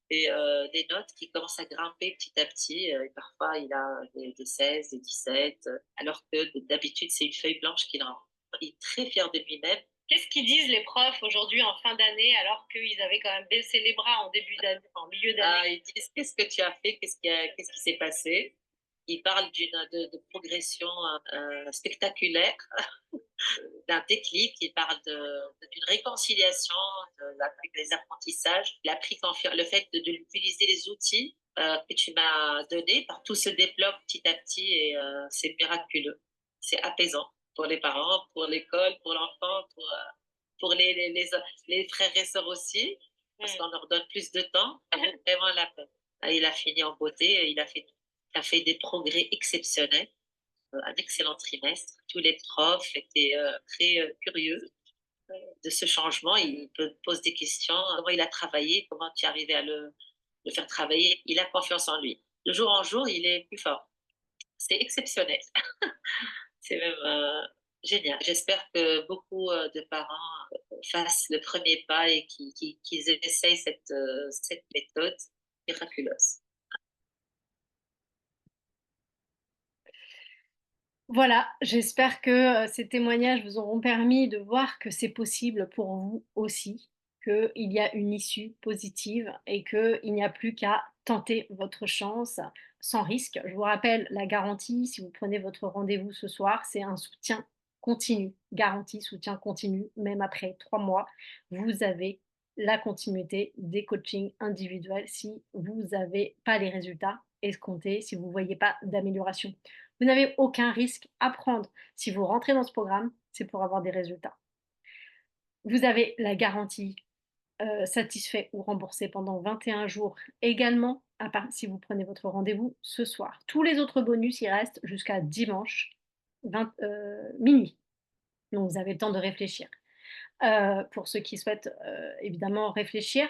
Et des notes qui commencent à grimper petit à petit. Et parfois, il a des 16, des 17, alors que d'habitude, c'est une feuille blanche qu'il rend. Il est très fier de lui-même. Qu'est-ce qu'ils disent les profs aujourd'hui en fin d'année alors qu'ils avaient quand même baissé les bras en début d'année, en milieu d'année? Ils disent qu'est-ce que tu as fait, qu'est-ce qui s'est passé. Ils parlent de progression spectaculaire, d'un déclic, ils parlent d'une réconciliation avec les apprentissages. Il a pris confiance, le fait d'utiliser les outils que tu m'as donnés, tout se débloque petit à petit et c'est miraculeux. C'est apaisant pour les parents, pour l'école, pour l'enfant, pour les frères et sœurs aussi, parce qu'on leur donne plus de temps. Ça vaut vraiment la peine. Il a fini en beauté, il a fait des progrès exceptionnels, un excellent trimestre. Tous les profs étaient très curieux de ce changement. Ils posent des questions. Comment il a travaillé, comment tu es arrivé à le faire travailler. Il a confiance en lui. De jour en jour, il est plus fort. C'est exceptionnel. C'est même génial. J'espère que beaucoup de parents fassent le premier pas et qu'ils essayent cette méthode miraculeuse. Voilà, j'espère que ces témoignages vous auront permis de voir que c'est possible pour vous aussi, qu'il y a une issue positive et qu'il n'y a plus qu'à tenter votre chance sans risque. Je vous rappelle la garantie, si vous prenez votre rendez-vous ce soir, c'est un soutien continu, garantie, soutien continu, même après 3 mois, vous avez la continuité des coachings individuels si vous n'avez pas les résultats escomptés, si vous ne voyez pas d'amélioration. Vous n'avez aucun risque à prendre. Si vous rentrez dans ce programme, c'est pour avoir des résultats. Vous avez la garantie satisfait ou remboursé pendant 21 jours également, à part si vous prenez votre rendez-vous ce soir. Tous les autres bonus, il restent jusqu'à dimanche minuit. Donc vous avez le temps de réfléchir. Pour ceux qui souhaitent évidemment réfléchir,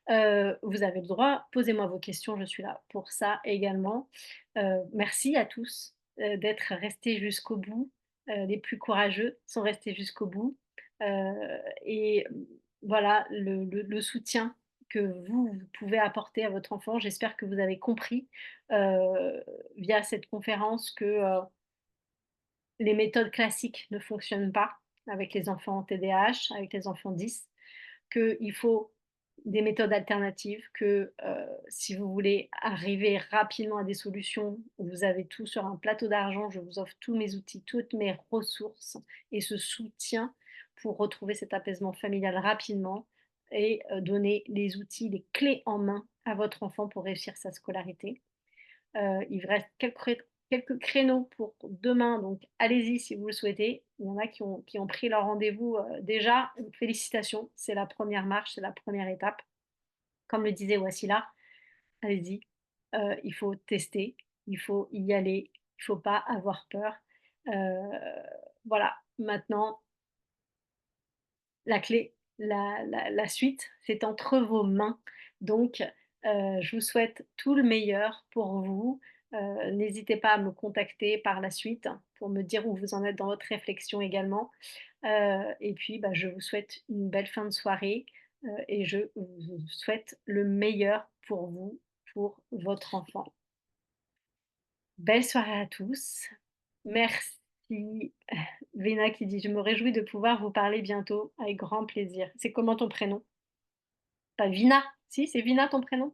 vous avez le droit, posez-moi vos questions, je suis là pour ça également. Merci à tous d'être restés jusqu'au bout. Les plus courageux sont restés jusqu'au bout. Et voilà le soutien que vous pouvez apporter à votre enfant. J'espère que vous avez compris via cette conférence que les méthodes classiques ne fonctionnent pas avec les enfants TDAH, avec les enfants 10, qu'il faut des méthodes alternatives, que si vous voulez arriver rapidement à des solutions, vous avez tout sur un plateau d'argent, je vous offre tous mes outils, toutes mes ressources et ce soutien pour retrouver cet apaisement familial rapidement et donner les outils, les clés en main à votre enfant pour réussir sa scolarité. Il vous reste quelques créneaux pour demain, donc allez-y si vous le souhaitez. Il y en a qui ont pris leur rendez-vous déjà. Félicitations, c'est la première marche, c'est la première étape. Comme le disait Wassila, allez-y, il faut tester, il faut y aller, il ne faut pas avoir peur. Voilà, maintenant, la clé, la suite, c'est entre vos mains. Donc, je vous souhaite tout le meilleur pour vous. N'hésitez pas à me contacter par la suite pour me dire où vous en êtes dans votre réflexion également. Et puis, bah, je vous souhaite une belle fin de soirée et je vous souhaite le meilleur pour vous, pour votre enfant. Belle soirée à tous. Merci. Vina qui dit: «Je me réjouis de pouvoir vous parler bientôt, avec grand plaisir». C'est comment ton prénom? Pas Vina? Si, c'est Vina ton prénom?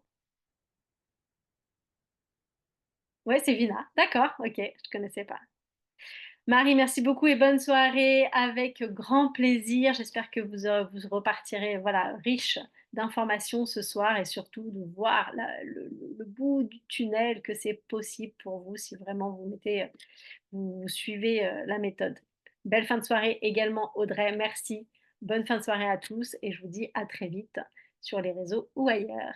Ouais, c'est Vina. D'accord, OK, je connaissais pas. Marie, merci beaucoup et bonne soirée avec grand plaisir. J'espère que vous repartirez voilà, riche d'informations ce soir et surtout de voir le bout du tunnel que c'est possible pour vous si vraiment vous suivez la méthode. Belle fin de soirée également Audrey, merci. Bonne fin de soirée à tous et je vous dis à très vite sur les réseaux ou ailleurs.